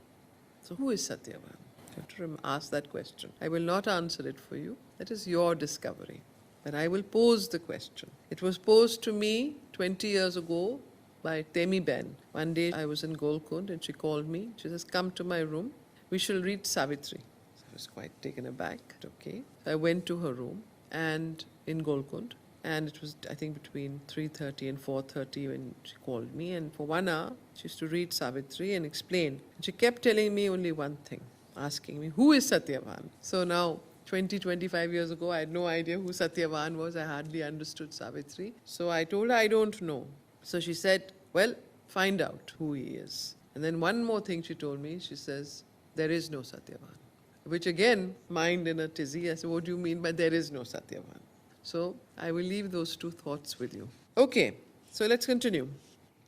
So who is Satyavan? You have to ask that question. I will not answer it for you. That is your discovery. But I will pose the question. It was posed to me 20 years ago by Temi Ben. One day I was in Golkund and she called me. She says, come to my room. We shall read Savitri. So I was quite taken aback. Okay. I went to her room and in Golkund. And it was, I think, between 3:30 and 4:30 when she called me. And for 1 hour, she used to read Savitri and explain. And she kept telling me only one thing, asking me, who is Satyavan? So now, 25 years ago, I had no idea who Satyavan was. I hardly understood Savitri. So I told her, I don't know. So she said, well, find out who he is. And then one more thing she told me, she says, there is no Satyavan. Which again, mind in a tizzy. I said, what do you mean by there is no Satyavan? So I will leave those two thoughts with you. Okay, so let's continue.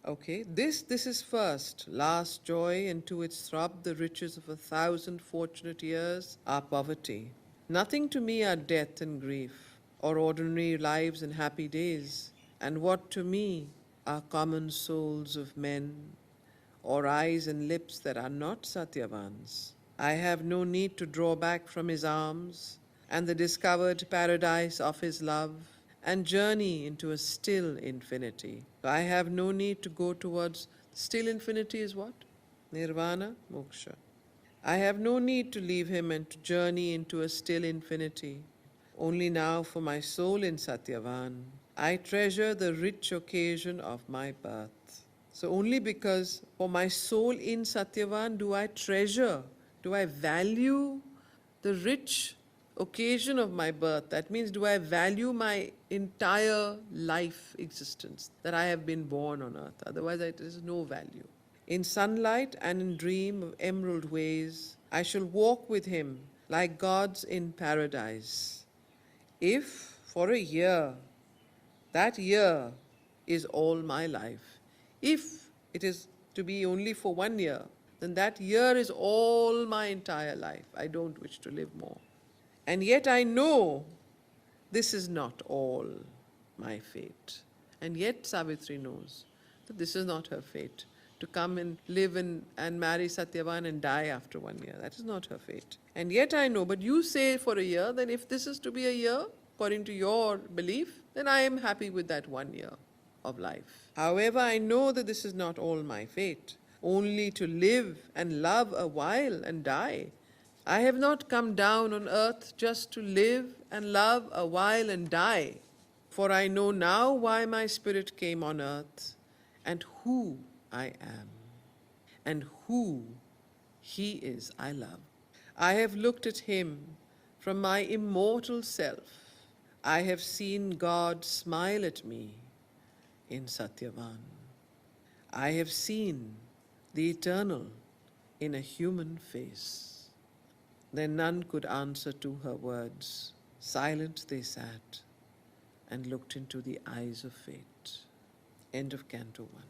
Okay, this is first, last joy, and to its throb the riches of 1,000 fortunate years are poverty. Nothing to me are death and grief, or ordinary lives and happy days. And what to me are common souls of men, or eyes and lips that are not Satyavans? I have no need to draw back from his arms and the discovered paradise of his love and journey into a still infinity. I have no need to go towards still infinity is what? Nirvana, moksha. I have no need to leave him and to journey into a still infinity. Only now for my soul in Satyavan, I treasure the rich occasion of my birth. So only because for my soul in Satyavan do I treasure, do I value the rich occasion of my birth. That means do I value my entire life existence, that I have been born on earth. Otherwise there is no value. In sunlight and in dream of emerald ways, I shall walk with him like gods in paradise. If for a year, that year is all my life. If it is to be only for 1 year, then that year is all my entire life. I don't wish to live more. And yet I know this is not all my fate. And yet Savitri knows that this is not her fate. To come and live and marry Satyavan and die after 1 year. That is not her fate. And yet I know, but you say for a year, then if this is to be a year, according to your belief, then I am happy with that 1 year of life. However, I know that this is not all my fate. Only to live and love a while and die. I have not come down on earth just to live and love a while and die. For I know now why my spirit came on earth and who I am and who he is I love. I have looked at him from my immortal self. I have seen God smile at me in Satyavan. I have seen the eternal in a human face. Then none could answer to her words. Silent they sat and looked into the eyes of fate. End of Canto 1.